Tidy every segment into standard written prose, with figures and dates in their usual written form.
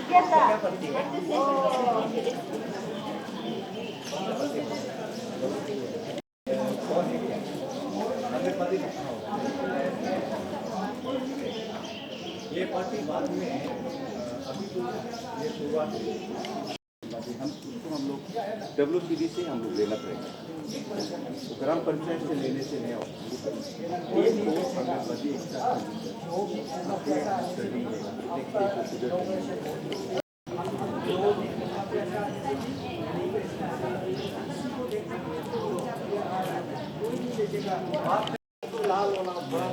ये पार्टी बाद में अभी तो ये शुरुआत हुई हम उसको हम लोग WPD से हम लोग लेना पड़ेगा तो ग्राम पंचायत से लेने से नहीं होगा ये तो हमें बड़ी लाल वाला बड़ा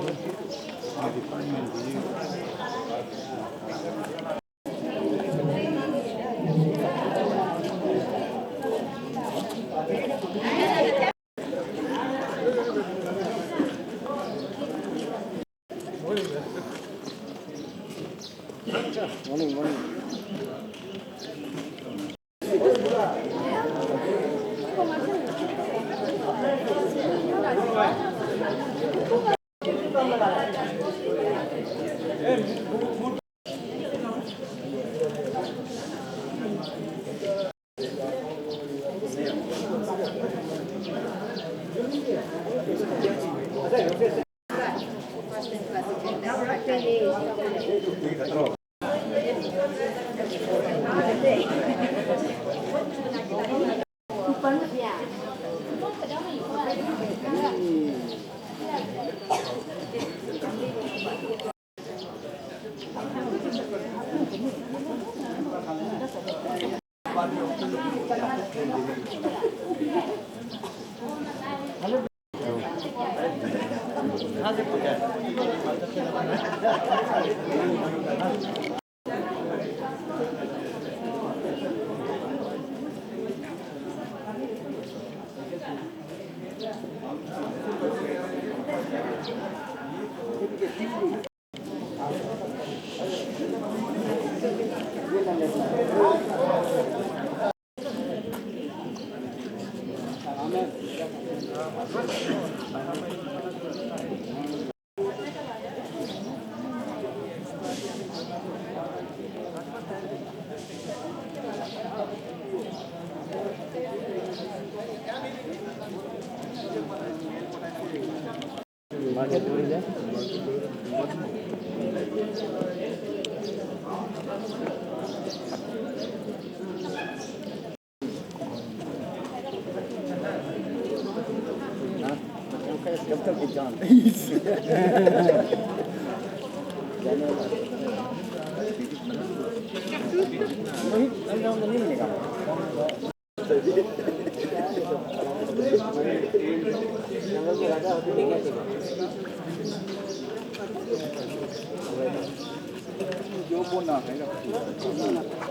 जो बोलना है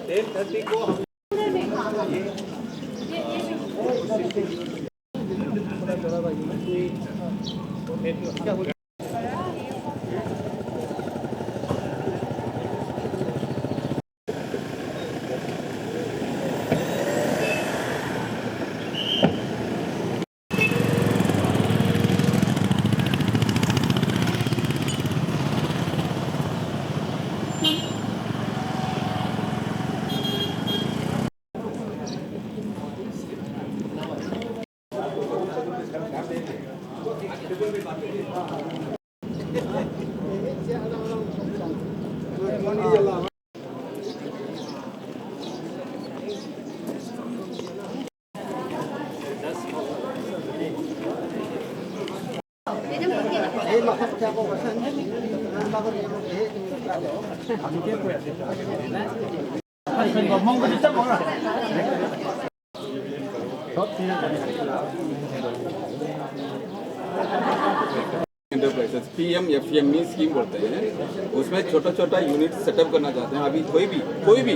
10:30 को एंटरप्राइजेस PMFME स्कीम बोलते हैं, उसमें छोटा छोटा यूनिट सेटअप करना चाहते हैं। अभी कोई भी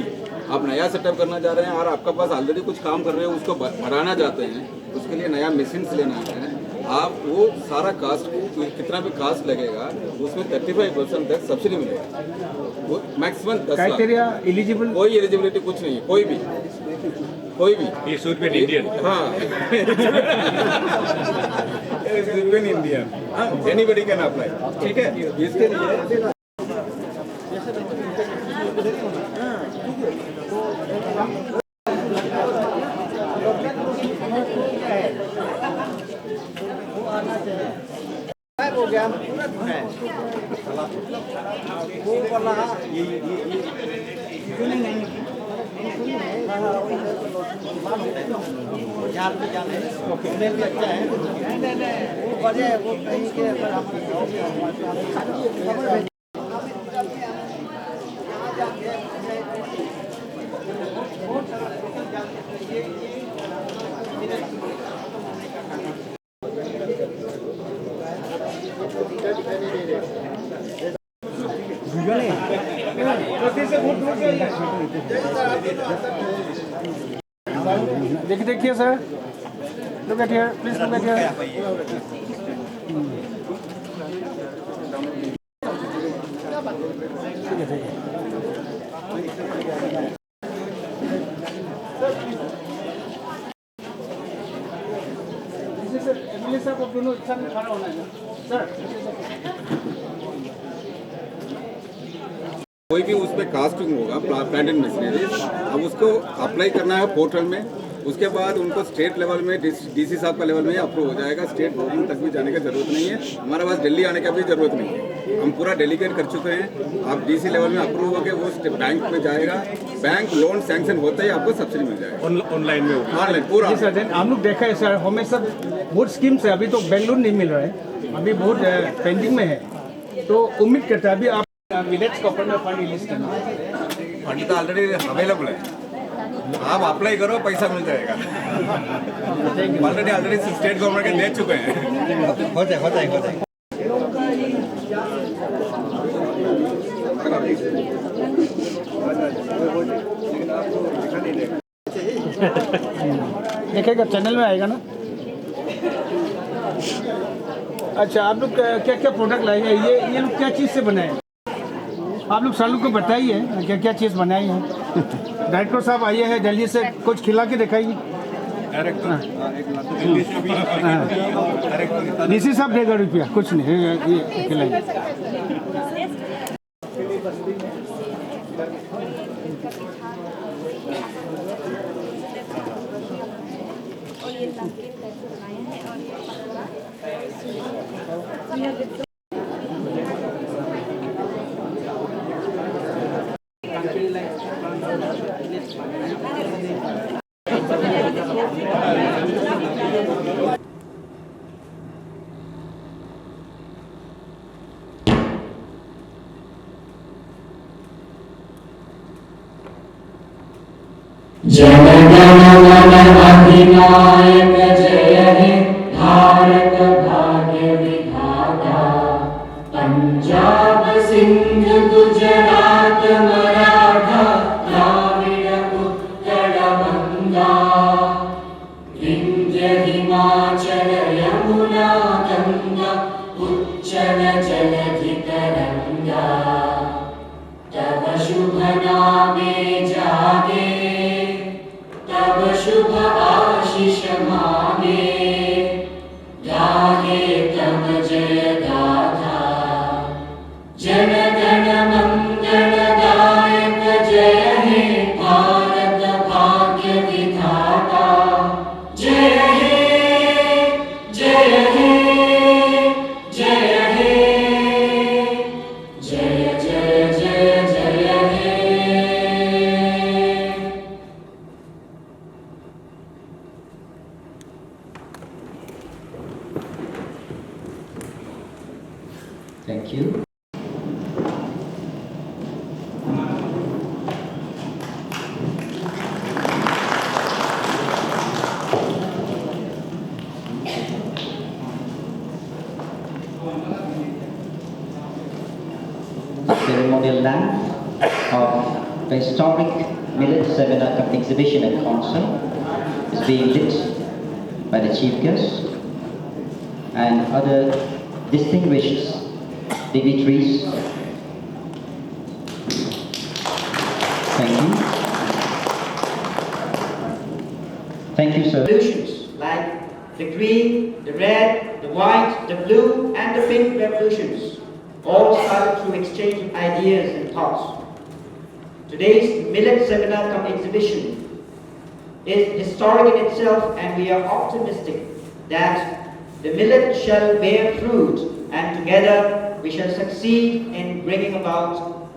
आप नया सेटअप करना चाह रहे हैं और आपका पास ऑलरेडी कुछ काम कर रहे हैं, उसको बढ़ाना चाहते हैं, उसके लिए नया मशीन लेना है, आप वो सारा कास्ट कितना भी कास्ट लगेगा उसमें 35% तक सब्सिडी मिलेगा। वो मैक्सिमम 10 लाख। एलिजिबल कोई एलिजिबिलिटी कुछ नहीं है, कोई भी इंडियन हाँ इंडियन एनीबडी कैन अप्लाई। ठीक है, इसके लिए हो गया वो वाला ये यहाँ पे जाने मेल भी अच्छा है वो बड़े वो कहीं के अगर हम देखिए sir, look at here, please look at here. ठीक है सर, एमएलए साहब आप दोनों एक साथ में खड़ा होना है सर। कोई भी उस पर कास्टिंग होगा प्लांट एंड मशीनरी, अब उसको अप्लाई करना है पोर्टल में, उसके बाद उनको स्टेट लेवल में डीसी साहब का लेवल में अप्रूव हो जाएगा। स्टेट गवर्नमेंट तक भी जाने की जरूरत नहीं है, हमारे पास दिल्ली आने की भी जरूरत नहीं है, हम पूरा डेलीगेट कर चुके हैं। आप डीसी लेवल में अप्रूव होकर वो बैंक में जाएगा, बैंक लोन सैंक्शन होते ही आपको सब्सिडी मिल जाएगा ऑनलाइन में, ऑनलाइन पूरा। सर हम लोग देखा है सर, हमें सब बहुत स्कीम्स है, अभी तो बेंगलुरु नहीं मिल रहा है, अभी बहुत पेंडिंग में है, तो उम्मीद करता है अभी आप विलेज कॉपर में फंड रिलीज करना। फंड तो ऑलरेडी अवेलेबल है, आप अप्लाई करो पैसा मिल जाएगा। ऑलरेडी स्टेट गवर्नमेंट के दे चुके हैं। होता है देखेगा चैनल में आएगा ना। अच्छा आप लोग क्या क्या प्रोडक्ट लाएंगे, ये लोग क्या चीज़ से बनाए, आप लोग सर लोग को बताइए क्या क्या चीज़ बनाई है। डायरेक्टर साहब आइए हैं जल्दी से, कुछ खिला के दिखाइए। डीसी साहब देगा रुपया, कुछ नहीं ये खिलाइए। जनगण मन अधिनायक जय हे भारत भाग्य विधाता, पंजाब सिंध गुजरात मराठा द्राविड़ उत्कल बंगा, विंध्य हिमाचल यमुना गंगा उच्चल जलधि तरंगा, तव शुभ नामे जागे, तब शुभ आशीष मांगे, गाहे तब जय गाथा, जन गण मंगल दायक जय हे भारत भाग्य विधाता, जय हे जय हे जय हे जय जय जय जय हे। Thank you. The ceremonial lamp of the historic Millet Seminar Exhibition and Concert is being lit by the chief guest and other distinguished dignitaries. Thank you. Thank you, sir. Revolutions like the green, the red, the white, the blue, and the pink revolutions all started through exchange of ideas and thoughts. Today's millet seminar cum exhibition is historic in itself, and we are optimistic that the millet shall bear fruit, and together we shall succeed in bringing about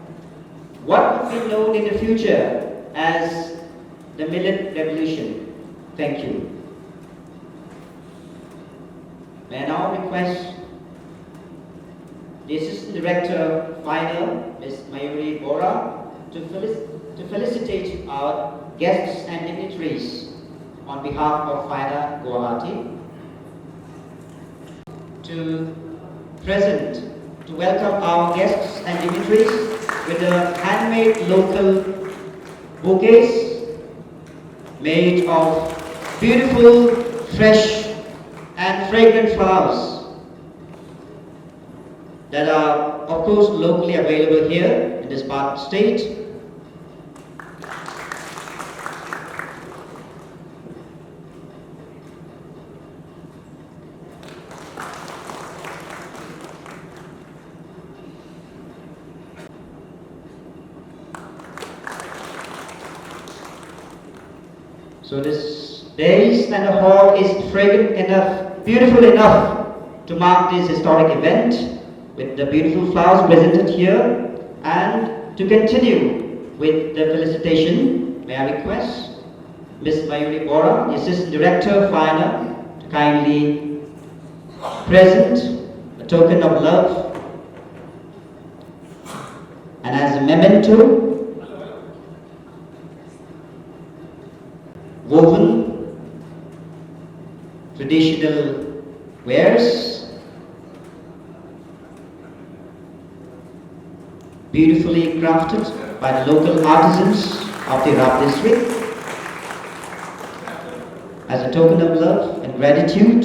what will be known in the future as the millet revolution. Thank you. May I now request the Assistant Director, FINA, Ms. Mayuri Bora, to felicitate our guests and dignitaries on behalf of FINA Guwahati. To welcome our guests and dignitaries with the handmade local bouquets made of beautiful, fresh and fragrant flowers that are of course locally available here in this part of the state. So this days and the hall is fragrant enough, beautiful enough to mark this historic event with the beautiful flowers presented here. And to continue with the felicitation, may I request Ms. Mayuri Bora, the Assistant Director, FINA, to kindly present a token of love and as a memento, woven traditional wares, beautifully crafted by the local artisans of the Rap district as a token of love and gratitude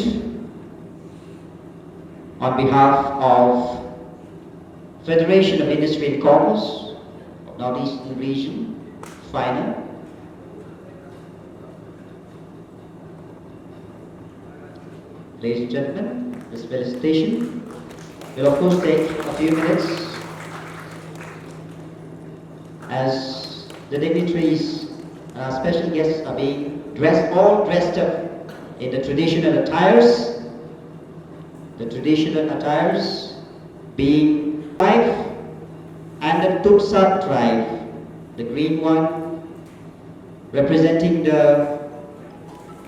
on behalf of Federation of Industry and Commerce of Northeastern Region, FINA. Ladies and gentlemen, this felicitation will of course take a few minutes as the dignitaries and our special guests are being all dressed up in the traditional attires. The traditional attires being tribe and the Tutsa tribe, the green one representing the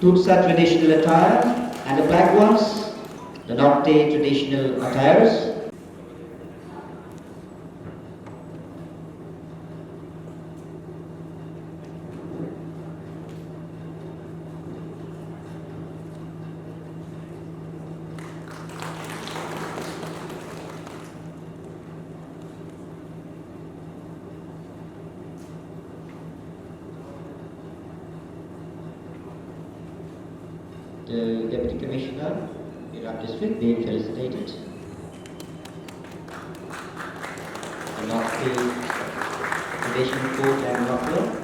Tutsa traditional attire, and the black ones, the Norte traditional attires. The Deputy Commissioner, Iraq District, being felicitated. The North Division Court and Rockville.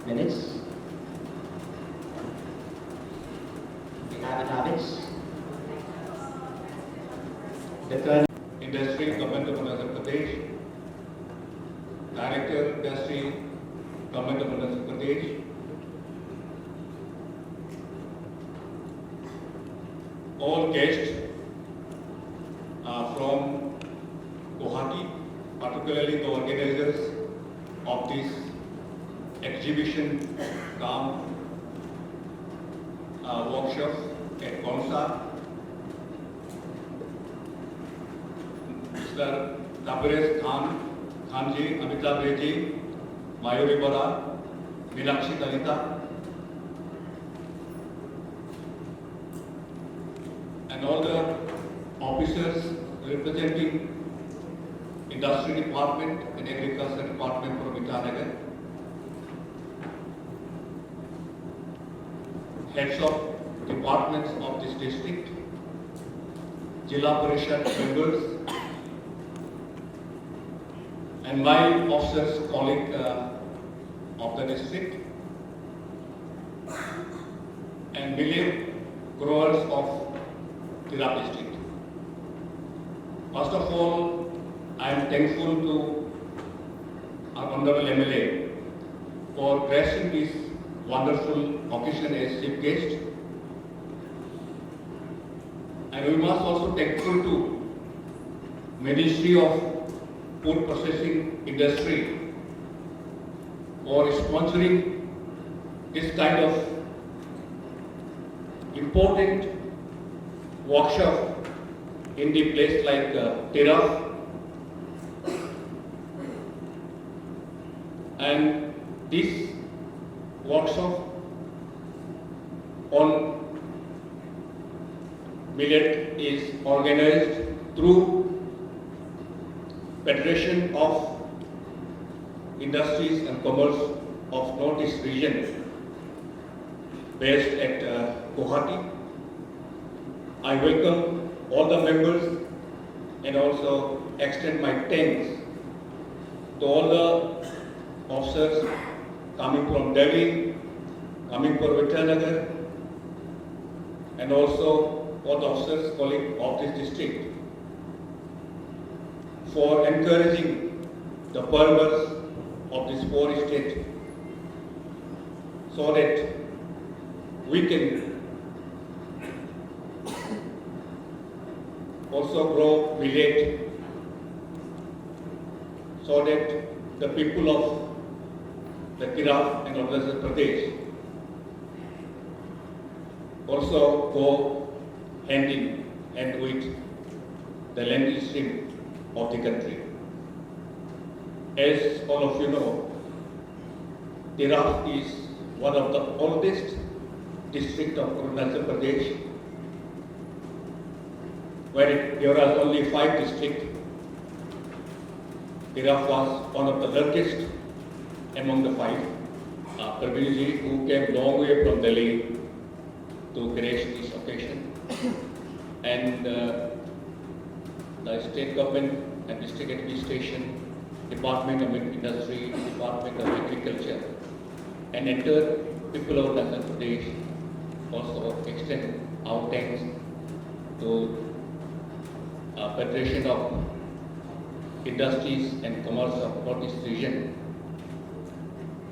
Minutes. We have in habits. The current Industry, Government of Arunachal Pradesh, Director, Industry, Government of Arunachal Pradesh, all guests from Guwahati, particularly the organizers of this exhibition workshop at Konsa, Mr. Tabares Khanji, Amitabh Reji, Mayuri Bora, Meenakshi Dalita, and all the officers representing Industry Department and Agriculture Department from Itanagar, heads of departments of this district, Jilla Parishad members, and my officers, colleague of the district, and millet growers of Tirap district. First of all, I am thankful to our Honorable MLA for gracing this wonderful occasion as chief guest. And we must also thankful to Ministry of Food Processing Industry for sponsoring this kind of important workshop in the place like Tirap. And this workshop on millet is organized through Federation of Industries and Commerce of Northeast Region based at Guwahati. I welcome all the members and also extend my thanks to all the officers coming from Delhi, coming from Vitanagar, and also all the officers, colleagues of this district for encouraging the farmers of this 4 states so that we can also grow millet so that the people of the Tirap and Arunachal Pradesh also go hand in hand with the land stream of the country. As all of you know, Tirap is one of the oldest districts of Arunachal Pradesh, where there are only 5 districts. Tirap was one of the largest among the 5. Praveenji, who came long way from Delhi to grace this occasion, and the state government and district administration, Department of Industry, Department of Agriculture, and entire people of Arunachal Pradesh also extend our thanks to Federation of Industries and Commerce of Northeast Region.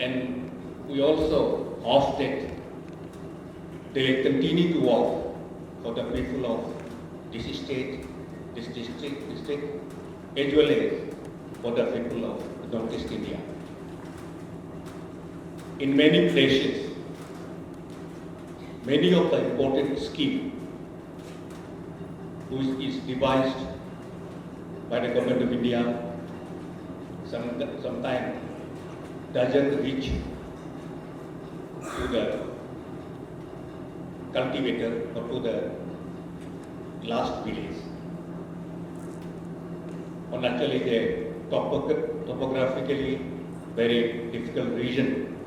And we also hope that they continue to work for the people of this state, this district, as well as for the people of Northeast India. In many places, many of the important schemes which is devised by the Government of India sometimes doesn't reach to the cultivator or to the last village. Arunachal is a topographically very difficult region,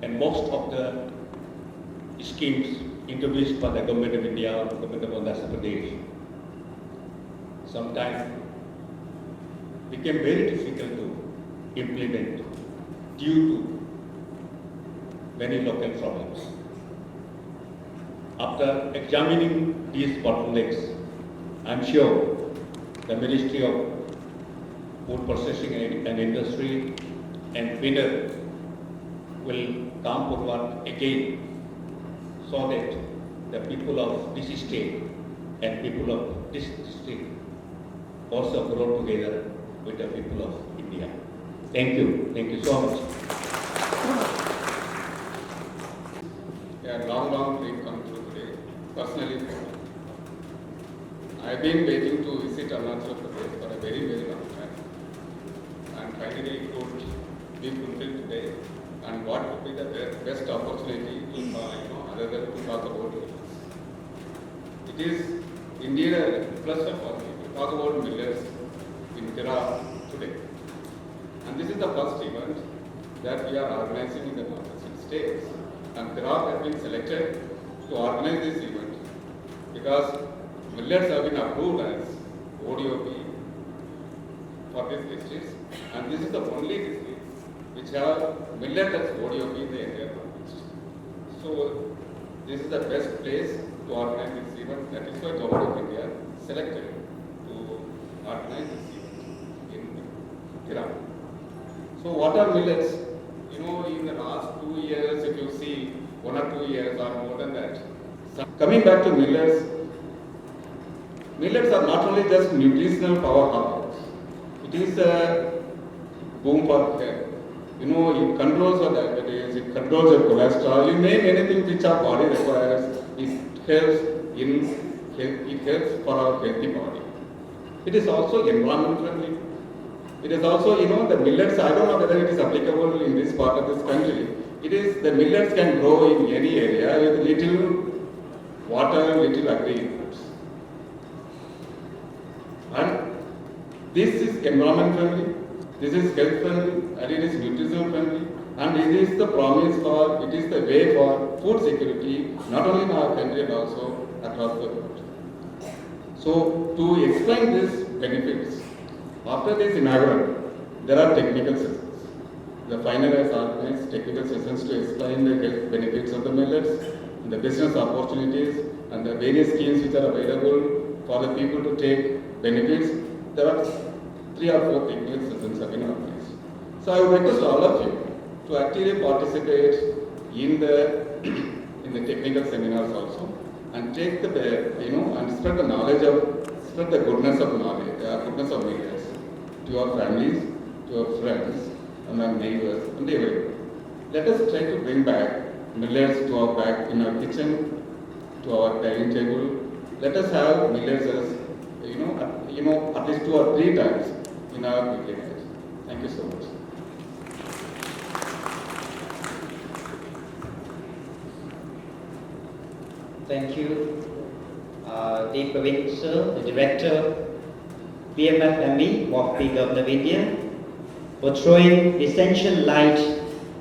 and most of the schemes introduced by the Government of India or the Government of Arunachal Pradesh sometimes became very difficult to implement due to many local problems. After examining these bottlenecks, I am sure the Ministry of Food Processing and Industry and FIDER will come forward again so that the people of this state and people of this district also grow together with the people of India. Thank you so much. A long dream come true today, personally for me. I have been waiting to visit Arunachal Pradesh for a very long time. And finally it could be fulfilled today. And what would be the best opportunity to, other than to talk about it. It is indeed a plus of us to talk about millets. in Tira today. And this is the first event that we are organizing in the northeastern states. And Tira has been selected to organize this event because millets have been approved as ODOP for these districts. And this is the only district which have millet as ODOP in the entire northeast. So this is the best place to organize this event. That is why Government of India selected to organize this event in Tira. So what are millets? You know, in the last 2 years, if you see 1 or 2 years or more than that. So coming back to millets, millets are not only just nutritional powerhouse. It is a boom for health. You know, it controls your diabetes, it controls your cholesterol, you name anything which our body requires. It helps for our healthy body. It is also environment friendly. It is also, you know, the millets, I don't know whether it is applicable in this part of this country. It is, the millets can grow in any area with little water, little agri inputs. And this is environment friendly, this is health friendly, and it is nutrition friendly, and it is the promise for, it is the way for food security, not only in our country but also across the world. So, to explain these benefits, after this inaugural, there are technical sessions. The final has organized technical sessions to explain the health benefits of the millets, the business opportunities, and the various schemes which are available for the people to take benefits. There are 3 or 4 technical sessions have been organized. So I would request all of you to actively participate in the technical seminars also, and take the, you know, and spread the knowledge of, spread the goodness of knowledge, goodness of millets to your families, to your friends, and our neighbors, and everywhere. Let us try to bring back millets to our back in our kitchen, to our dining table. Let us have millets as, you know, at least 2 or 3 times in our weekly meals. Thank you so much. Thank you, D. Praveen sir, the Director, PMFME, WAFP Government of India, for throwing essential light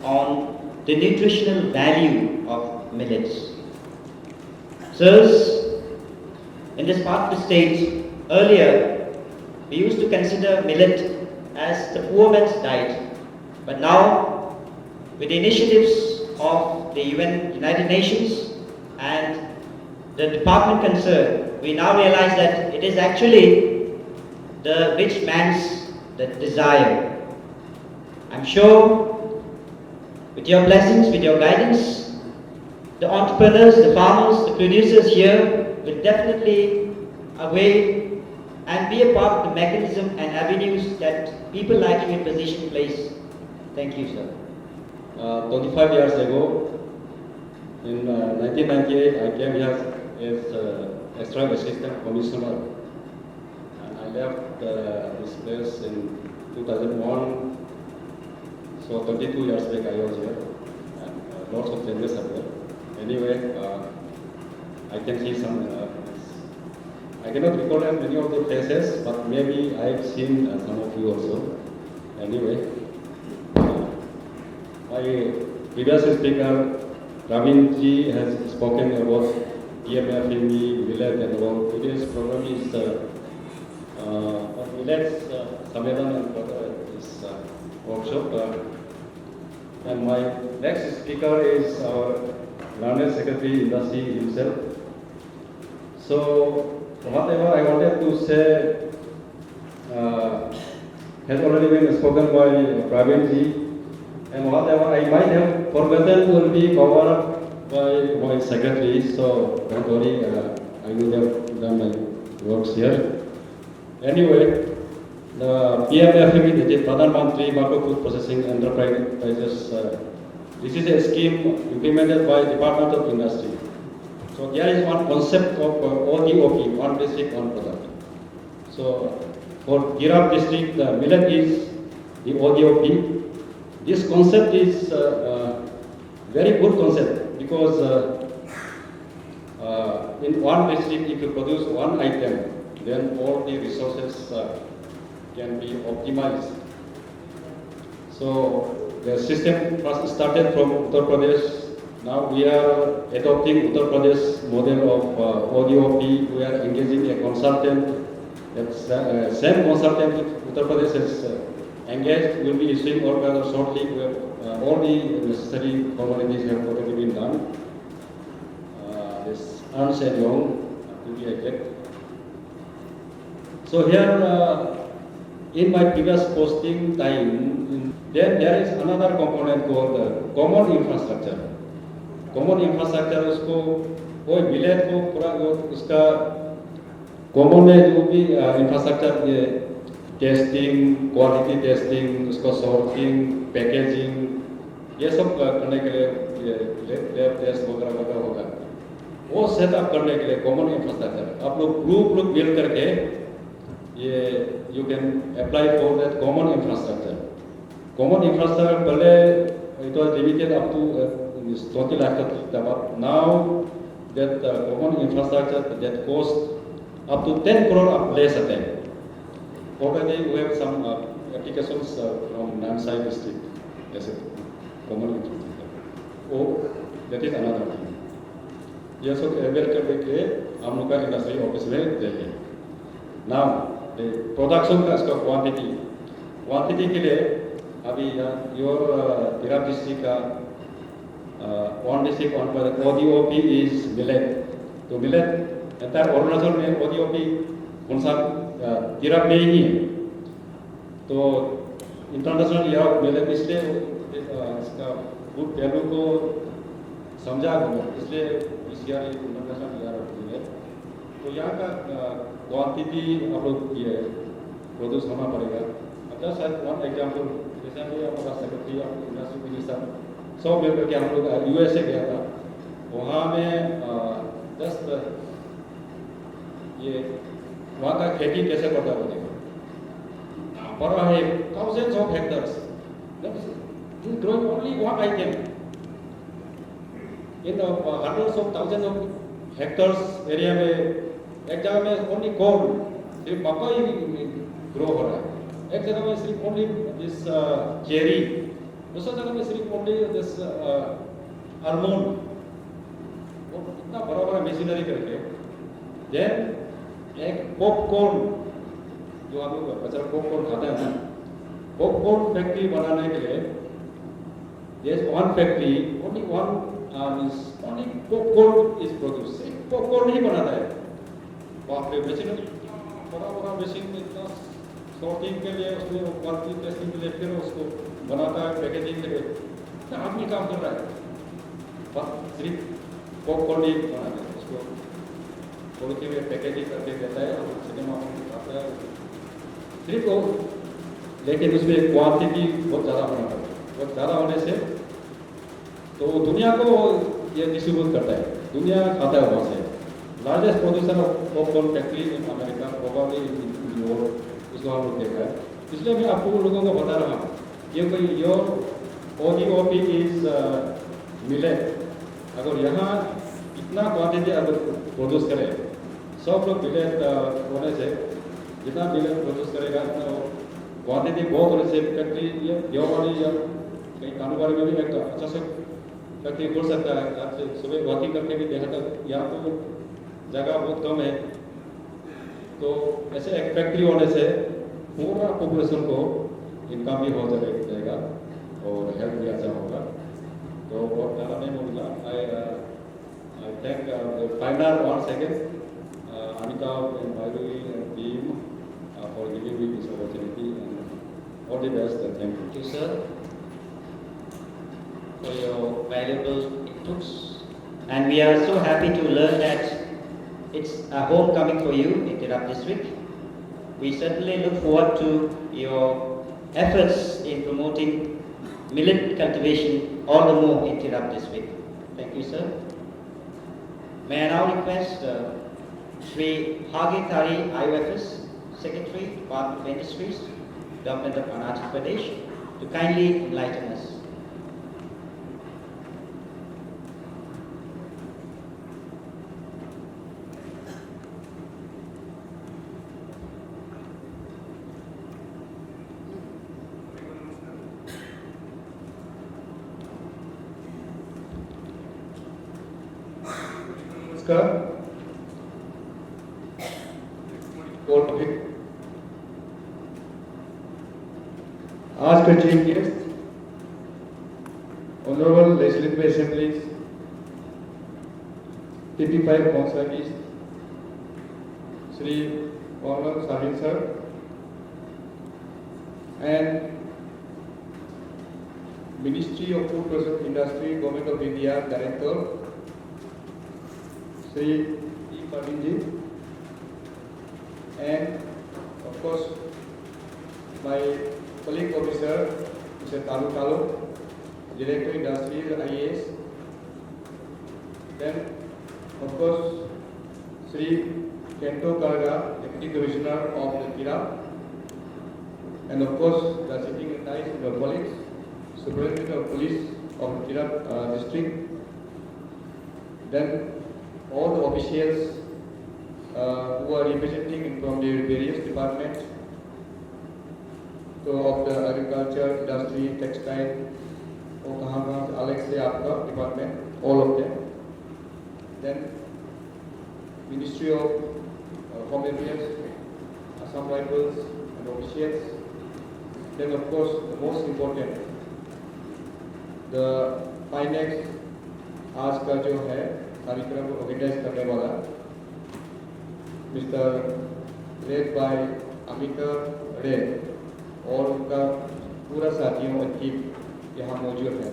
on the nutritional value of millets. Sirs, in this part of the state, earlier we used to consider millet as the poor man's diet, but now with the initiatives of the United Nations and the department concerned, we now realize that it is actually the rich man's desire. I'm sure with your blessings, with your guidance, the entrepreneurs, the farmers, the producers here will definitely away and be a part of the mechanism and avenues that people like you in position place. Thank you, sir. 25 years ago, in 1998, I came here as extra assistant commissioner. And I left this place in 2001. So 22 years back I was here, and lots of changes are there. Anyway, I can see some, I cannot recall many of the faces, but maybe I've seen some of you also. Anyway, my previous speaker, Praveen ji, has spoken about PMFME, millet, and about today's program is millets, Samvedan and this workshop. And my next speaker is our Learned Secretary Industry himself. So whatever I wanted to say has already been spoken by Praveen ji, and whatever I might have forgotten will be covered by my secretary. So don't worry, I will have done my works here. Anyway, the PMFME, that is Pradhan Mantri Macro Food Processing Enterprises, this is a scheme implemented by Department of Industry. So there is one concept of ODOP, one basic, one product. So for Girap district, the millet is the ODOP. This concept is very good concept because in one district, if you produce one item, then all the resources can be optimized. So the system first started from Uttar Pradesh. Now we are adopting Uttar Pradesh model of ODOP. We are engaging a consultant. That same consultant Uttar Pradesh has engaged will be issuing order shortly. We have, all the necessary formalities have already been done. This Ernst & Young to be exact. So here, in my previous posting time, then there is another component called common infrastructure. Common infrastructure उसको कोई village को पूरा उसका common में जो भी infrastructure ये testing, quality testing, उसको सॉर्टिंग, पैकेजिंग ये सब करने के लिए ये लैब टेस्ट वगैरह होगा। वो सेटअप करने के लिए कॉमन इंफ्रास्ट्रक्चर आप लोग ग्रुप बिल्ड करके ये you can apply for that common infrastructure. Common infrastructure पहले it was limited up to 20 lakh, but now that common infrastructure that cost up to 10 crore of less than. Already we have some applications from Namsai district as a common infrastructure. Oh, that is another thing. ये सब avail करने के हम लोग का industry office में देंगे। Now the production का इसका क्वांटिटी के लिए अभी your Tirap district का one district on पर ODOP is millet. तो millet entire अरुणाचल में ODOP कौन सा तिरप में ही है। तो इंटरनेशनल ईयर ऑफ मिलेट इसलिए इसका फूड वैल्यू को समझा होगा, इसलिए इस year international year of millet. तो यहाँ का क्वांटिटी आप लोग ये प्रोड्यूस होना पड़ेगा। अब जस्ट वन एग्जाम्पल, रिसेंटली हमारा सेक्रेटरी ऑफ इंडस्ट्री मिनिस्टर 100 मिल करके हम लोग यूएसए गया था। वहाँ में जस्ट ये वहाँ का खेती कैसे करता है देखो, बड़ा है thousands of hectares, growing only one item in the hundreds of thousands of hectares area में एक जगह में only corn, सिर्फ मकई ग्रो हो रहा है, एक जगह में सिर्फ only this cherry, दूसरा जगह में सिर्फ only this almond। वो इतना बड़ा मशीनरी करके then एक पॉपकॉर्न जो आप लोग बच्चा पॉपकॉर्न खाते हैं ना, पॉपकॉर्न फैक्ट्री बनाने के लिए there's one factory, only one is only popcorn is produced, popcorn ही बनाता है। बाप रे, मशीन बड़ा मशीन में इतना सॉर्टिंग के लिए उसमें क्वालिटी टेस्टिंग के लिए फिर उसको बनाता है, पैकेजिंग के लिए इतना आदमी काम कर रहा है, बस सिर्फ पॉपकॉर्न ही बनाता है, उसको क्वालिटी में पैकेजिंग करके देता है और सिनेमा में आता है सिर्फ वो। लेकिन उसमें क्वांटिटी बहुत ज़्यादा बनाता है, बहुत ज़्यादा होने से तो दुनिया को ये डिस्ट्रीब्यूट करता है, दुनिया खाता है वहाँ से। Largest producer of popcorn factory in America probably इसको हम लोग देखा है। इसलिए मैं आपको लोगों को बता रहा हूँ ये कोई योर ODOP इज मिलेट, अगर यहाँ इतना क्वांटिटी अगर प्रोड्यूस करें, सब लोग मिलेट होने से जितना मिलेट प्रोड्यूस करेगा इतना क्वांटिटी बहुत होने से फैक्ट्री ये वाली या कहीं कानूबारी में भी एक अच्छा से फैक्ट्री खोल सकता है। आज सुबह वॉकिंग करके भी देखा था, यहाँ तो जगह बहुत कम है, तो ऐसे एक फैक्ट्री होने से पूरा पॉपुलेशन को इनकम भी हो जाएगा और हेल्थ भी अच्छा होगा। तो बहुत ज़्यादा नहीं बोलूँगा। I thank the final once again, Amitabh and Bhairavi and team for giving me this opportunity, and all the best and thank you. Thank you, sir, for your valuable inputs. And we are so happy to learn that it's a homecoming for you in Tirap district. We certainly look forward to your efforts in promoting millet cultivation all the more in Tirap district. Thank you, sir. May I now request Sri Hagi Thari IOFS Secretary, Department of Industries, Government of Arunachal Pradesh, to kindly enlighten us. नमस्कार। आज का chief guest honourable legislative assembly TP5 Council East Sri Waman Sahil sir and Ministry of Food Processing Industry, Government of India Director Sri E. Pavinji, and of course my colleague officer Mr. Talu Talu, Director Industry IAS, then of course Sri Kento Garga, Deputy Commissioner of the Tirap, and of course the sitting nice your colleagues, Superintendent of Police of Tirap district, then all the officials who are representing from the various departments, so of the agriculture, industry, textile, और कहाँ से अलग से आपका department, all of them, then Ministry of Home Affairs, Assam Rifles and officials, then of course the most important, the FINEX आज का जो है कार्यक्रम ऑर्गेनाइज करने वाला मिस्टर लेड बाय अमिता रे और उनका पूरा साथियों और टीम यहाँ मौजूद है,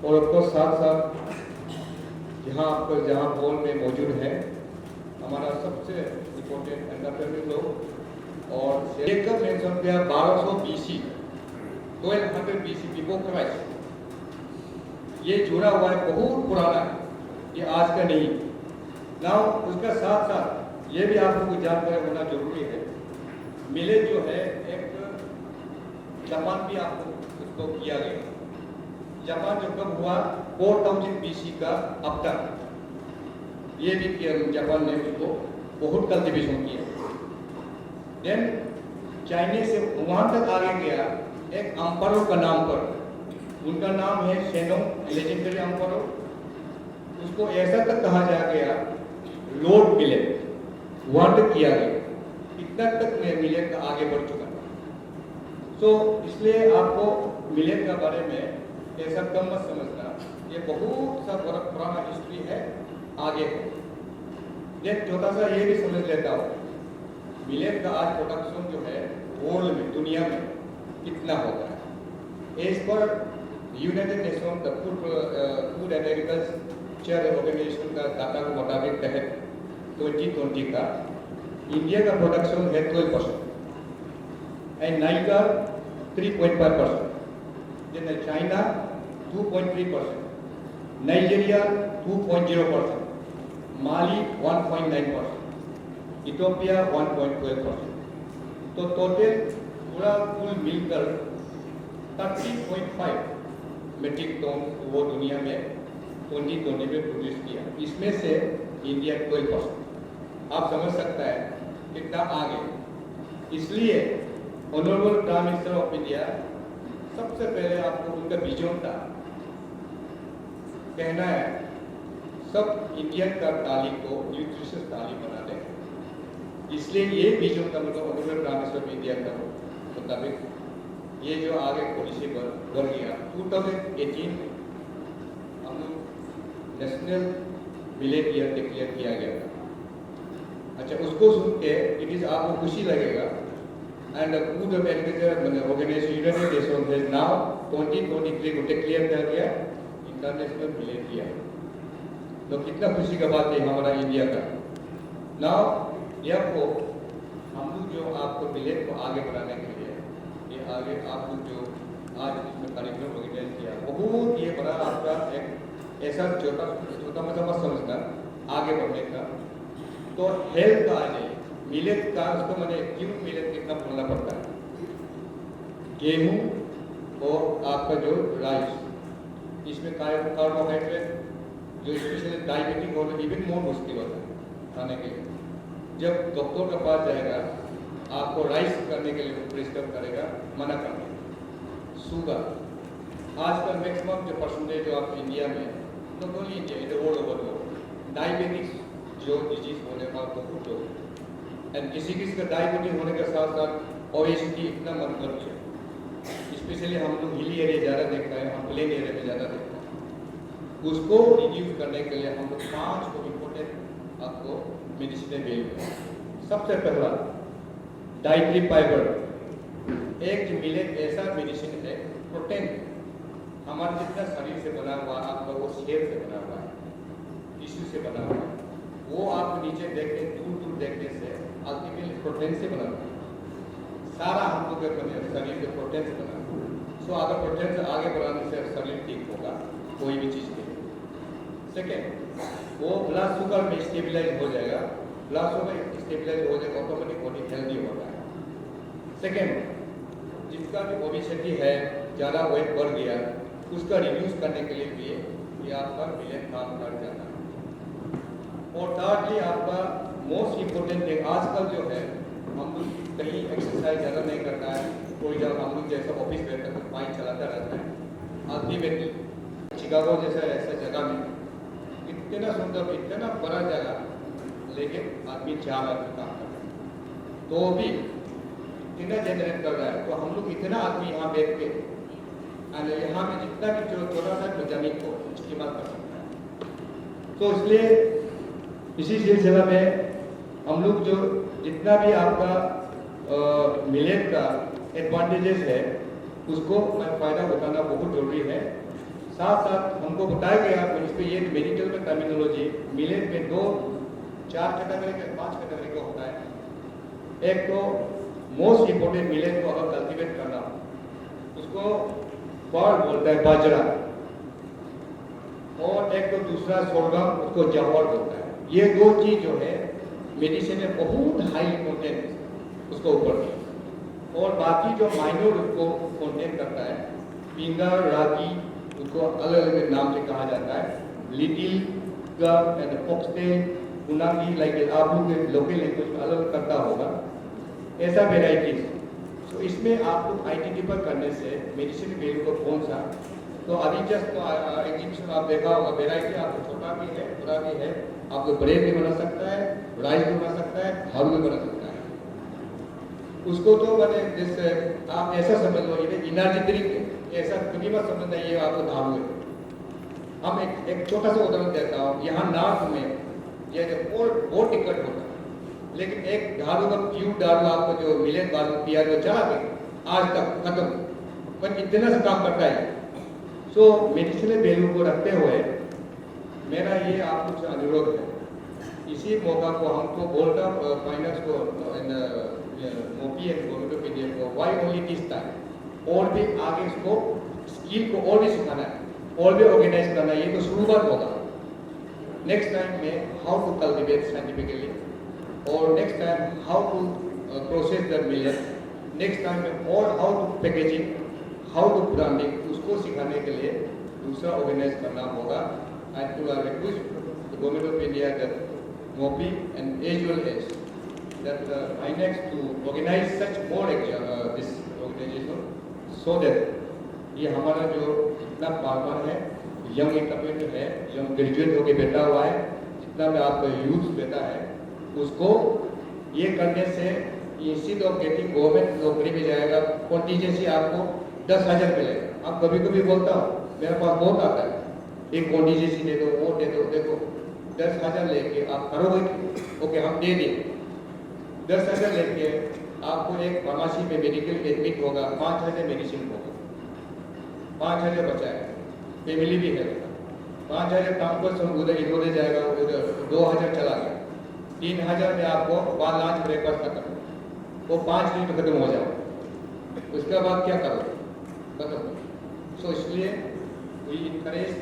और आपको साथ साथ यहाँ आपको जहाँ हॉल में मौजूद है हमारा सबसे इम्पोर्टेंट एंटरप्रेन्योर लोग, और लेकर मेंशन किया 1200 BC 1200 BC बिफोर क्राइस्ट, ये जुड़ा हुआ है, बहुत पुराना है, ये आज का नहीं ना। उसका साथ साथ ये भी आप लोगों को जानकारी होना जरूरी है, मिले जो है एक जापान भी आपको उसको किया गया, जापान जो कब हुआ 4000 BC का अब तक, ये भी किया जापान ने उसको बहुत कल्टीवेशन किया। देन चाइना से वहां तक आगे गया एक एम्परर का नाम पर, उनका नाम है शेनोंग लेजेंडरी एम्परर, उसको ऐसा तक कहा जा गया लॉर्ड मिलेट, वहां तक किया गया, इतना तक में मिलेट का आगे बढ़ चुका। सो इसलिए आपको मिलेट के बारे में ऐसा कम मत समझना, ये बहुत सा पुराना हिस्ट्री है, आगे है। छोटा सा ये भी समझ लेता हूँ, मिलेट का आज प्रोडक्शन जो है वर्ल्ड में, दुनिया में कितना होता है। एज पर united nation the food and agriculture organization का डाटा को मुताबिक तहत 2020 का इंडिया का प्रोडक्शन है 12% and Nykaa 3.5%, then China 2.3%, Nigeria 2.0%, Mali 1.9%, Ethiopia 1.12%, तो टोटल पूरा कुल मिलकर 30.5 मेट्रिक टन वो दुनिया में 2020 में प्रोड्यूस किया, इसमें से इंडिया 12%। आप समझ सकता है कितना आगे। इसलिए honourable prime minister of India सबसे पहले आपको उनका विजन था, कहना है सब इंडियन का थाली को न्यूट्रिशियस थाली बना दें, इसलिए ये विजन का मतलब honourable prime minister of India का मुताबिक ये जो आगे पॉलिसी बढ़ गया। 2018 में हम लोग नेशनल मिलेट ईयर डिक्लेयर किया गया था। अच्छा, उसको सुन के इट इज आपको खुशी लगेगा, and the food and agriculture organization united nation has now 2023 को डिक्लेयर कर दिया इंटरनेशनल मिलेट ईयर। तो कितना खुशी का बात है हमारा इंडिया का। नाउ ये आपको हम लोग जो आपको मिलेट को आगे बढ़ाने के लिए ये आगे आप लोग जो आज इसमें कार्यक्रम ऑर्गेनाइज किया, बहुत ये बड़ा आपका एक ऐसा छोटा मतलब मत समझना आगे बढ़ने का। तो हेल्थ का आ जाए, मिलेट का उसको मैंने क्यों मिलेट कितना बोलना पड़ता है, गेहूँ और आपका जो राइस, इसमें कार्बोहाइड्रेट जो स्पेशली डायबिटिक और इवन मोर मुश्किल होता है खाने के लिए। जब डॉक्टर के पास जाएगा आपको राइस करने के लिए प्रिस्क्राइब करेगा, मना करेगा। शुगर आजकल मैक्सिमम जो परसेंटेज जो आप इंडिया में, not only India, it world over diabetics जो डिजीज होने का बहुत लोग एंड किसी का डायबिटीज होने के साथ साथ ओबेसिटी इतना मत है, स्पेशली हम लोग हिली एरिया ज़्यादा देखते हैं, हम प्लेन एरिया में ज़्यादा देखते हैं। उसको रिड्यूस करने के लिए हम लोग 5 को इम्पोर्टेंट आपको मेडिसिन दे। सबसे पहला डाइटरी फाइबर, एक मिलेट ऐसा मेडिसिन है, प्रोटीन हमारा जितना शरीर से बना हुआ आपका वो सेल से बना हुआ है, टिश्यू से बना हुआ है, वो आप नीचे देखते दूर दूर देखने से अल्टीमेटली प्रोटीन से बना हुआ है। सारा हम लोग के शरीर के प्रोटीन से बना हुआ है। सो अगर प्रोटीन से आगे बढ़ाने से शरीर ठीक होगा कोई भी चीज़ के। सेकेंड, वो ब्लड शुगर में स्टेबलाइज हो जाएगा, ब्लड शुगर स्टेबलाइज हो जाएगा, ऑटोमेटिक बॉडी हेल्दी होता है। सेकेंड, जिसका भी ओबेसिटी है, ज़्यादा वेट बढ़ गया, उसका रिड्यूस करने के लिए भी ये आपका मिलेट काम कर जाता है। और थर्डली आपका मोस्ट इम्पोर्टेंट थिंग आजकल जो है, हम लोग कहीं एक्सरसाइज ज़्यादा नहीं करता है, कोई जब हम लोग जैसा ऑफिस में रहता है बाइक चलाता रहता है। अल्टीमेटली शिकागो जैसा ऐसा जगह में इतना सुंदर, इतना बड़ा जगह, लेकिन आदमी 4 आदमी काम कर रहा है तो भी इतना जनरेट कर रहा है। तो हम लोग इतना आदमी यहाँ बैठ के यहाँ में जितना भी जो छोटा सा जमीन को इस्तेमाल कर सकता है। तो इसलिए इसी सिलसिला में हम लोग जो जितना भी आपका मिलेट का एडवांटेजेस है उसको फ़ायदा उठाना बहुत जरूरी है। साथ साथ हमको बताया गया इसको ये मेडिकल में टर्मिनोलॉजी मिलेट में 4 कैटेगरी का 5 कैटेगरी का होता है। एक तो मोस्ट इम्पोर्टेंट मिलेट को अगर कल्टीवेट करना उसको पॉड बोलता है, बाजरा, और एक तो दूसरा सोरगम, उसको जवार बोलता है। ये 2 चीज जो है मेडिसिन में बहुत हाई कंटेंट उसको ऊपर है। और बाकी जो माइनर उसको कंटेंट करता है, पिंगर, रागी, उसको अलग अलग नाम से कहा जाता है, लिटिल गम एंड फॉक्सटेल, उनागी, लाइक आप लोग के लोकल लैंग्वेज में अलग करता होगा, ऐसा वेराइटीज। तो इसमें आप लोग आइडेंटिफाई करने से मेडिसिन वैल्यू को कौन सा, तो अभी जस्ट एग्जीबिशन आप देखा होगा, वेराइटी आपको छोटा भी है, बड़ा भी है, आपको ब्रेड भी बना सकता है, राइस भी बना सकता है, हल भी बना सकता है। उसको तो मैंने जैसे आप ऐसा समझ लो, ये एनर्जी ड्रिंक ऐसा कभी मत समझना ये आपको धारू है। हम एक छोटा सा उदाहरण देता हूँ, यहाँ नॉर्थ में ये बहुत टिकट होता है, लेकिन एक दारू का क्यूब दारू आपको जो मिलेट दारू पिया जो चला गया आज तक खत्म, पर इतना सा काम करता है। सो मेडिसिनल वैल्यू को रखते हुए मेरा ये आप लोग से अनुरोध है, इसी मौका को हमको बोलता फाइनेंस को मोपी एंड गवर्नमेंट को वाई ओनली दिस टाइम, और भी आगे इसको स्किल को और भी सिखाना है, और भी ऑर्गेनाइज करना है। ये तो शुरुआत होगा, नेक्स्ट टाइम में हाउ टू कल्टिवेट साइंटिफिकली, और next time how to process the millet, next time में और how to packaging, how to branding, उसको सिखाने के लिए दूसरा ऑर्गेनाइज करना होगा। And to request the government of India that मोपी and as well as that INEX to organize such more this organization, so that ये हमारा जो जितना फार्मर है, यंग इंटरप्रेन्योर है, यंग ग्रेजुएट होके बैठा हुआ है, जितना भी आपका यूथ बैठा है, उसको ये करने से इंस्टीड ऑफ गेटिंग गवर्नमेंट नौकरी में जाएगा, कॉन्टीजेंसी आपको 10,000 मिलेगा। अब कभी कभी बोलता हूँ मेरे पास बहुत आता है, एक कॉन्टीजेंसी दे दो, वो दे दो, देखो 10,000 लेके आप करोगे, ओके हम दे दें। 10,000 लेके आपको एक फार्मेसी में मेडिकल एडमिट होगा, 5,000 मेडिसिन होगा, 5,000 बचाएगा, फैमिली भी है, 5,000 काम पर उधर इधर जाएगा, उधर 2,000 चला गया, 3,000 में आपको बाद लंच ब्रेकफास्ट खत्म, वो 5 दिन में खत्म हो जाओ, उसके बाद क्या करोगे, खत्म। सो इसलिए वी इनकरेज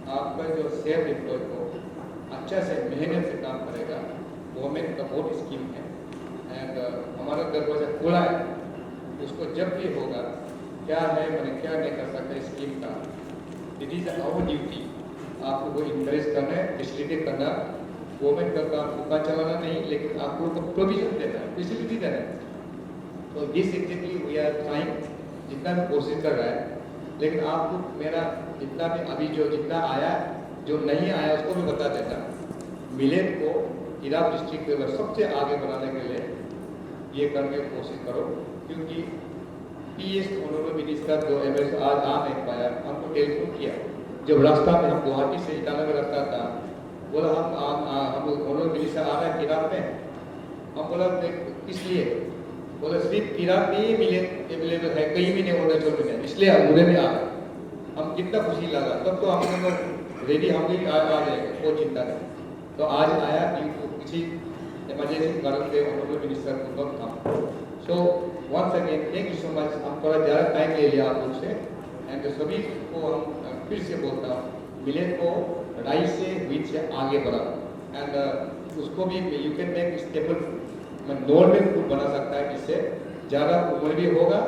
आपका जो सेल्फ एम्प्लॉय को अच्छा से मेहनत से काम करेगा, गवर्नमेंट का बहुत स्कीम है एंड हमारा दरवाजा खुला है, उसको जब भी होगा क्या है मैंने क्या नहीं कर सकता स्कीम का, इट इज़ आवर ड्यूटी आपको वो इंकरेज करना है, फैसिलिटेट करना। गवर्नमेंट का काम दुकान चलाना नहीं, लेकिन आपको तो प्रोविजन देना है, फैसिलिटी देना है। तो this actually we are trying, जितना भी कोशिश कर रहा है, लेकिन आपको मेरा जितना भी अभी जो जितना आया जो नहीं आया उसको भी बता देता, मिलेट को तिराप डिस्ट्रिक्ट के अंदर सबसे आगे बढ़ाने के लिए ये करने की कोशिश करो, क्योंकि पीएस ऑनरेबल मिनिस्टर जो एमएस आज आ नहीं पाया, हमको टेलीफोन किया जब रास्ता में हम गुवाहाटी से ईटानगर रास्ता था, बोला हम ऑनरेबल मिनिस्टर आ रहे हैं तिराप में। हम बोला इसलिए बोले सिर्फ तिराप में ही अवेलेबल है, कहीं भी नहीं होना चाहिए, इसलिए हम मुझे भी आ रहे। हम कितना खुशी लगा, तब तो हम लोग रेडी, हम भी आ जाएंगे, कोई चिंता नहीं। तो आज आया किसी इमरजेंसी कारण से ऑनरेबल मिनिस्टर को कम था। So once again thank you so much. हम थोड़ा ज़्यादा टाइम ले लिया आप लोग से, एंड सभी को हम फिर से बोलता हूँ, मिलेट को राइस से व्हीट से आगे बढ़ा, एंड उसको भी you can make stable non में फूड बना सकता है, जिससे ज़्यादा उम्र भी होगा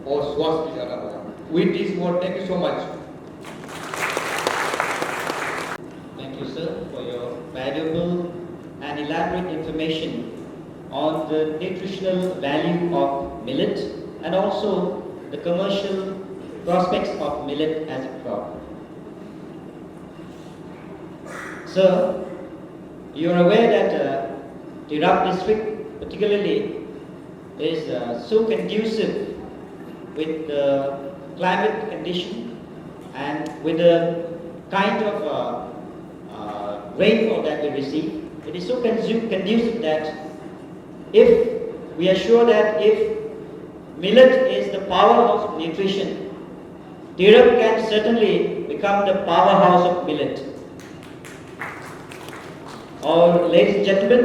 और स्वास्थ्य भी ज़्यादा होगा। With this word thank you so much. Thank you, sir, for your valuable and elaborate information on the nutritional value of millet and also the commercial prospects of millet as a crop. Sir, you are aware that Tirap district particularly is so conducive with the climate condition and with the kind of rainfall that we receive. It is so conducive that if we are sure that if millet is the power of nutrition, Tirap can certainly become the powerhouse of millet. और ladies and gentlemen,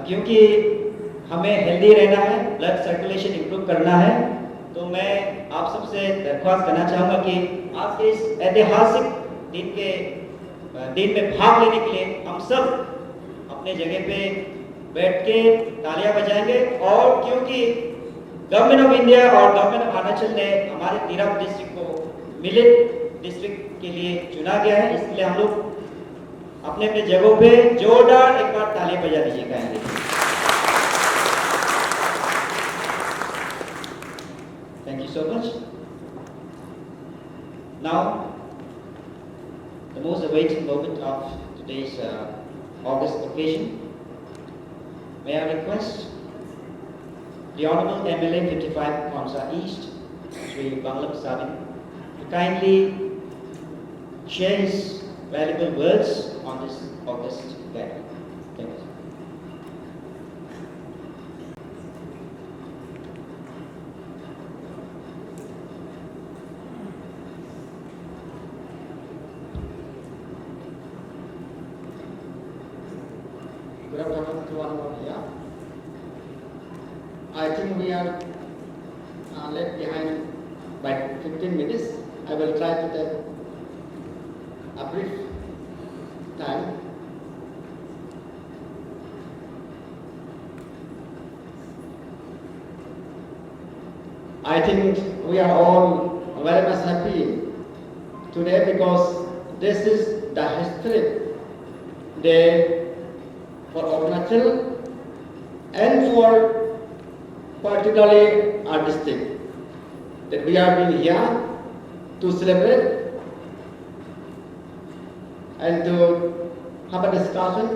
क्योंकि हमें healthy रहना है, blood circulation improve करना है, तो मैं आप सबसे दरख्वास्त करना चाहूँगा कि आज के इस ऐतिहासिक दिन में भाग लेने के लिए हम सब अपने जगह पे बैठ के तालियां बजाएंगे। और क्योंकि गवर्नमेंट ऑफ इंडिया और गवर्नमेंट ऑफ अरुणाचल ने हमारे तिराप डिस्ट्रिक्ट को मिलेट डिस्ट्रिक्ट के लिए चुना गया है, इसलिए हम लोग अपने अपने जगहों पे जोरदार एक बार तालियां बजा दीजिएगा। Thank you so much. Now, the most awaited moment of today's August occasion. May I request the Honorable MLA 55 Khonsa East, Sri Bangla Sabin, to kindly share his valuable words on this August gathering. Thank you. Good afternoon to one more here. I think we are left behind by 15 minutes. I will try to take a brief time. I think we are all very much happy today because this is the historic day for Arunachal and for particularly our district, that we have been here to celebrate and to have a discussion,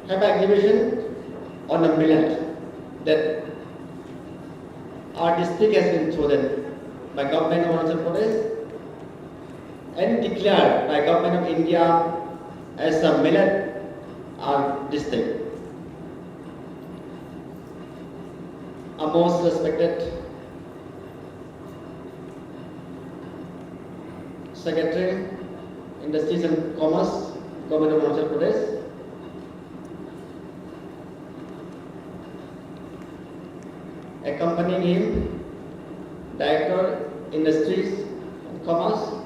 have an exhibition on the millet that our district has been chosen by Government of Arunachal Pradesh and declared by Government of India as a millet district. Our most respected Secretary, Industries and Commerce, Government of Arunachal Pradesh, accompanying him, Director, Industries and Commerce,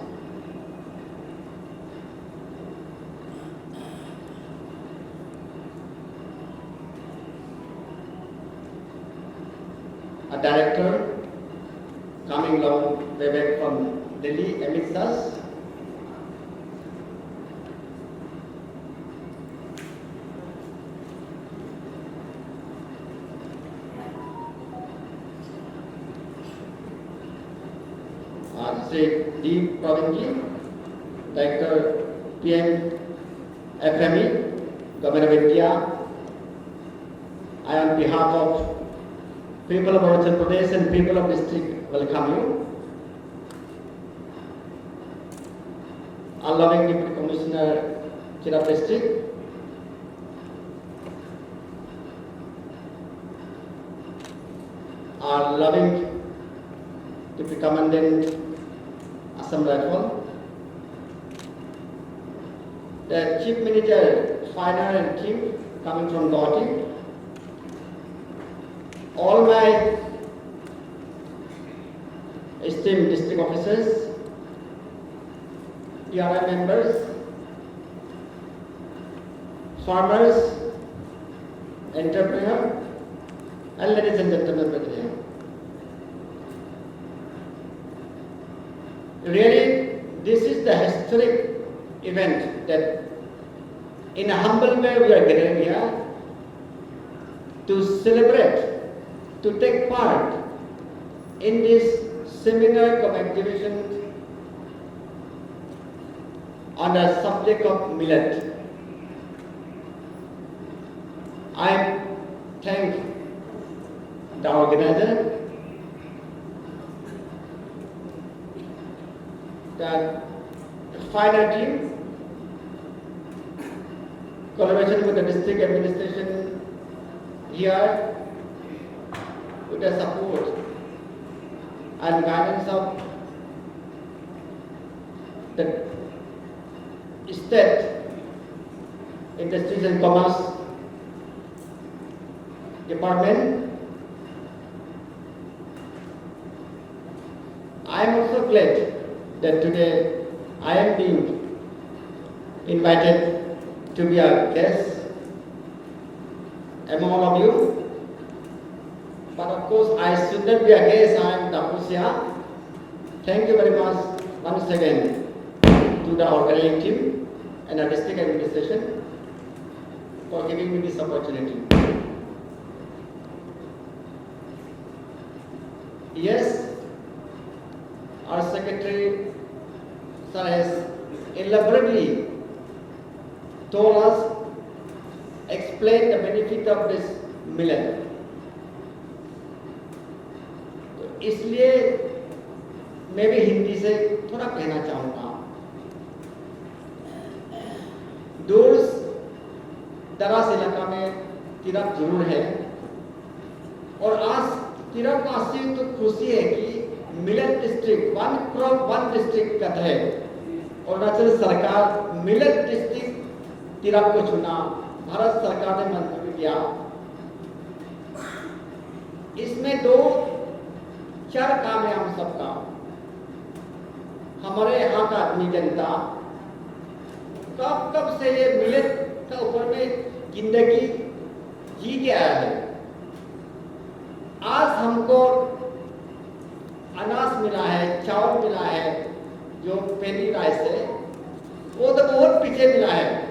a director coming long way back from Delhi amidst us, Sri D. Praveenji, Director PM FME, Governor of India, I on behalf of people of Arunachal Pradesh and people of district welcome you. Our loving Deputy Commissioner, Tirap District, our loving Deputy Commandant, Assam Rifle, the Chief Minister, Finance and team coming from Guwahati, all my esteemed district officers, PRI members, farmers, entrepreneurs, and ladies and gentlemen present here. Really, this is the historic event that in a humble way we are gathering here to celebrate, to take part in this seminar cum exhibition on the subject of millet. I thank the organizer, the final team, collaboration with the district administration here, with the support and guidance of the State Industries and Commerce Department. I am also glad that today I am being invited to be a guest among all of you. But of course, I should not be a guest, I am Dapusia. Thank you very much once again to the organizing team and the district administration for giving me this opportunity. Yes, our Secretary Sir has elaborately told us, explained the benefit of this millet. तो इसलिए मैं भी हिंदी से थोड़ा कहना चाहूँगा। दूर दराज इलाका में तिरप जरूर है और आज तिरप वासियों को खुशी है कि millet district one crop one district का है। अरुणाचल सरकार मिलेट डिस्ट्रिक्ट तिरप को चुना, भारत सरकार ने मंजूर किया। इसमें दो चार काम है हम सबका। हमारे यहाँ का आदमी जनता कब से ये मिलेट का ऊपर में जिंदगी जी के आया है। आज हमको अनाज मिला है, चावल मिला है, जो पेनी राइस है, वो तो बहुत पीछे मिला है।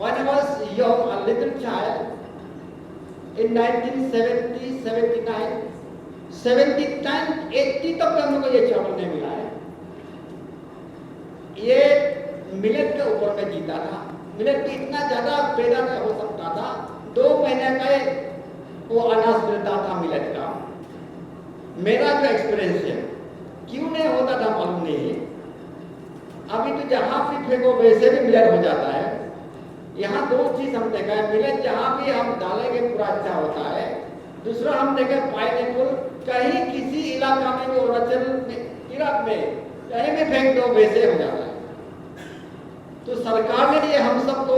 When I was young, a little child, in 1970, 79, 79, 80 तक हमको ये चावल नहीं मिला है। ये मिलेट के ऊपर में जीता था। मिलेट इतना ज्यादा पैदा हो सकता था, 2 महीने का वो अनाज मिलता था मिलेट का। मेरा जो एक्सपीरियंस है, क्यों नहीं होता था मालूम नहीं। अभी तो जहाँ भी फेंको वैसे भी मिलेट हो जाता है। यहाँ 2 चीज हम देखा है, मिलेट जहाँ भी हम डालेंगे पूरा अच्छा होता है। दूसरा हम देखे पाइनएप्पल, कहीं किसी इलाका में जो अरुणाचल में, इराक में कहीं भी फेंक दो वैसे हो जाता है। तो सरकार ने ये हम सबको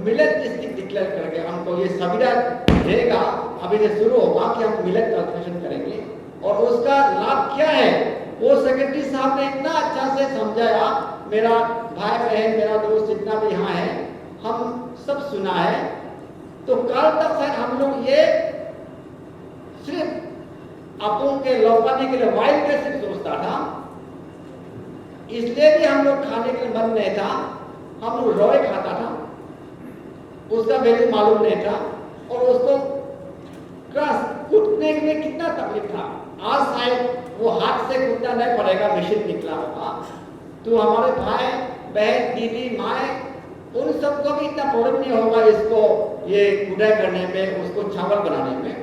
मिलेट डिस्ट्रिक्ट डिक्लेयर करके हमको ये सुविधा देगा। अभी से शुरू होगा कि हम मिलेट कल्टीवेशन करेंगे और उसका लाभ क्या है वो सेक्रेटरी साहब ने इतना अच्छा से समझाया। मेरा भाई बहन, मेरा दोस्त जितना भी यहाँ है, हम सब सुना है। तो कल तक शायद हम लोग ये सिर्फ अपनों के लौटाने के लिए वाइल्ड के सिर्फ सोचता था, इसलिए भी हम लोग खाने के लिए मन नहीं था। हम लोग रॉय खाता था, उसका वैल्यू मालूम नहीं था और उसको क्रश कूटने में कितना तकलीफ था। आज शायद वो हाथ से कूटना नहीं पड़ेगा, मशीन निकला होगा। तो तो हमारे भाई बहन दीदी माए उन सबको भी इतना प्रोडक्ट नहीं होगा इसको ये गुड़ाई करने में, उसको चावल बनाने में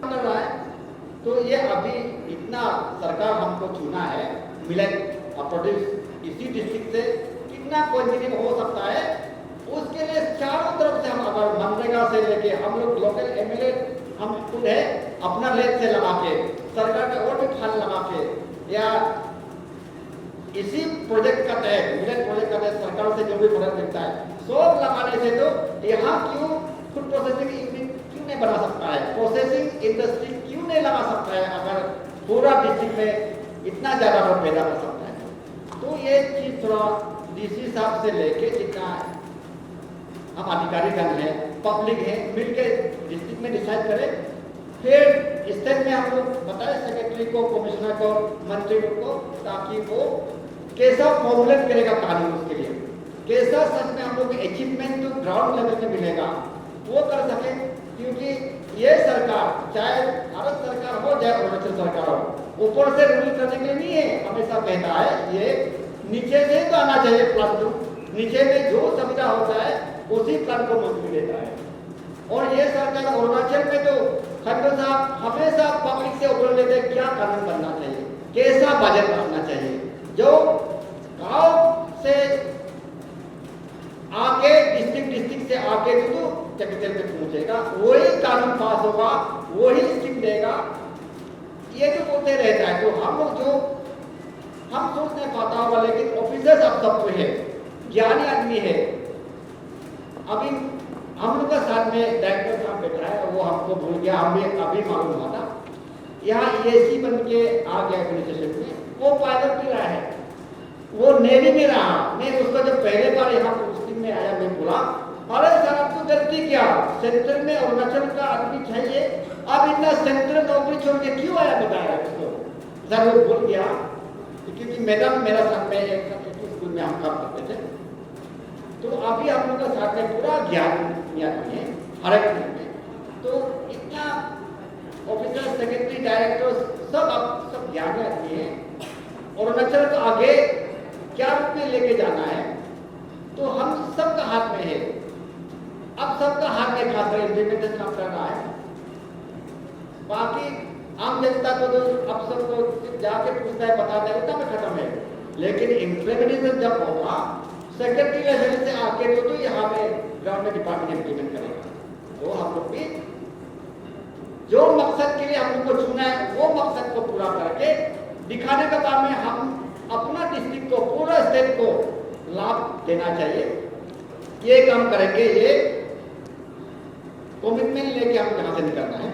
कर रहा है। तो ये अभी इतना सरकार हमको चुना है मिलेट प्रोड्यूस इसी डिस्ट्रिक्ट से कितना क्वांटिटी में हो सकता है, उसके लिए चारों तरफ से हम अगर मनरेगा से लेके हम लोग लोकल एमएलए हम खुद है अपना लेब से लगा के सरकार में और भी फंड लगा के या इसी प्रोजेक्ट का तहत मिलेट प्रोजेक्ट का तहत सरकार से जो भी प्रोडक्ट मिलता है सब लगाने से तो यहाँ क्यों फूड प्रोसेसिंग यूनिट क्यों नहीं बना सकता है, प्रोसेसिंग इंडस्ट्री क्यों नहीं लगा सकता है अगर पूरा डिस्ट्रिक्ट में इतना ज़्यादा लोग पैदा कर सकता है। तो ये चीज़ थोड़ा डीसी साहब से लेके जितना हम अधिकारीगण हैं पब्लिक है मिलकर डिस्ट्रिक्ट में डिसाइड करें, फिर स्टेट में हम लोग बताएं सेक्रेटरी को, कमिश्नर को, मंत्री को, ताकि वो कैसा फॉर्मुलेट करेगा कानून, उसके लिए कैसा सच में हम लोग अचीवमेंट जो ग्राउंड लेवल में मिलेगा वो कर सके। क्योंकि ये सरकार चाहे भारत सरकार हो चाहे अरुणाचल सरकार हो ऊपर से रूल करने के लिए नहीं है, हमेशा कहता है ये नीचे से तो आना चाहिए प्लान टू, नीचे में जो सुविधा होता है उसी प्लान को मंजूरी देता है। और ये सरकार अरुणाचल में तो खंडो साहब हमेशा पब्लिक से ऊपर लेते क्या कानून बनना चाहिए, कैसा बजट बनना चाहिए, जो गांव से आगे डिस्ट्रिक्ट से आगे तो कैपिटल में पहुंचेगा वही कानून पास होगा, वही स्कीम देगा, ये तो बोलते रहता है। तो हम लोग जो हम सोच नहीं पाता होगा लेकिन ऑफिसर्स अब सबको है, ज्ञानी आदमी है। अभी हम लोग का साथ में डायरेक्टर साहब बैठा है, वो हमको भूल गया, हमें अभी मालूम हुआ था यहाँ एसी बन के आ गया एडमिनिस्ट्रेशन में, वो पायलट भी रहा है, वो नेवी में रहा। मैं उसको जब पहले बार यहाँ पोस्टिंग में आया मैं बोला अरे सर आप तो गलती किया, सेंट्रल में अरुणाचल का आदमी चाहिए, अब इतना सेंट्रल नौकरी छोड़ के क्यों आया बताया उसको। सर वो भूल गया क्योंकि मैडम मेरा साथ में एक स्कूल में हम काम करते थे, तो अभी हम लोग का साथ में पूरा ज्ञान है हर एक में। तो इतना ऑफिसर सेक्रेटरी डायरेक्टर सब ज्ञान आदमी है। अरुणाचल को आगे क्या रूप में लेके जाना है तो हम सबका हाथ में है। अब सबका हाथ में खासकर इम्प्लीमेंटेशन आप कर रहा है, बाकी आम जनता को तो अब सबको जाके पूछता है बताता है उतना में खत्म है, लेकिन इम्प्लीमेंटेशन जब होगा सेक्रेटरी लेवल से आके तो यहाँ पे ग्राउंड में डिपार्टमेंट इम्प्लीमेंट करेगा। तो हम लोग भी जो मकसद के लिए हम लोग को चुना है वो मकसद को पूरा करके दिखाने का काम है। हम अपना डिस्ट्रिक्ट को पूरा स्टेट को लाभ देना चाहिए, ये काम करेंगे। ये कमिटमेंट लेके हम यहाँ से निकलना है।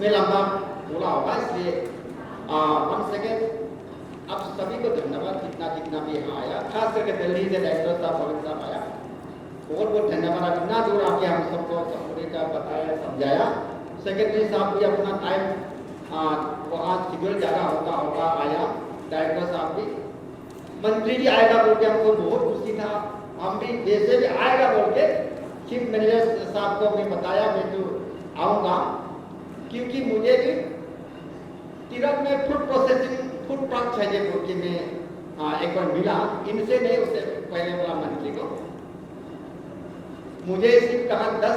मैं लंबा बोला होगा इसलिए वन सेकेंड अब सभी को धन्यवाद जितना भी यहाँ आया, खास करके दिल्ली से डायरेक्टर साहब भगत साहब आया, बहुत बहुत धन्यवाद। इतना दूर आके हम सबको पूरे का बताया समझाया। सेक्रेटरी साहब भी अपना टाइम वहाँ शेड्यूल ज़्यादा होगा आया, डायरेक्टर साहब भी, मंत्री जी आएगा बोल के हमको बहुत खुशी था, हम भी जैसे भी आएगा बोल के चीफ मैनेजर साहब को मैं बताया मैं तो आऊँगा, क्योंकि मुझे भी तिरप में फूड प्रोसेसिंग फूड पार्क चाहिए बोल के मैं एक बार मिला, इनसे नहीं उससे पहले वाला मंत्री को। मुझे सिर्फ कहा 10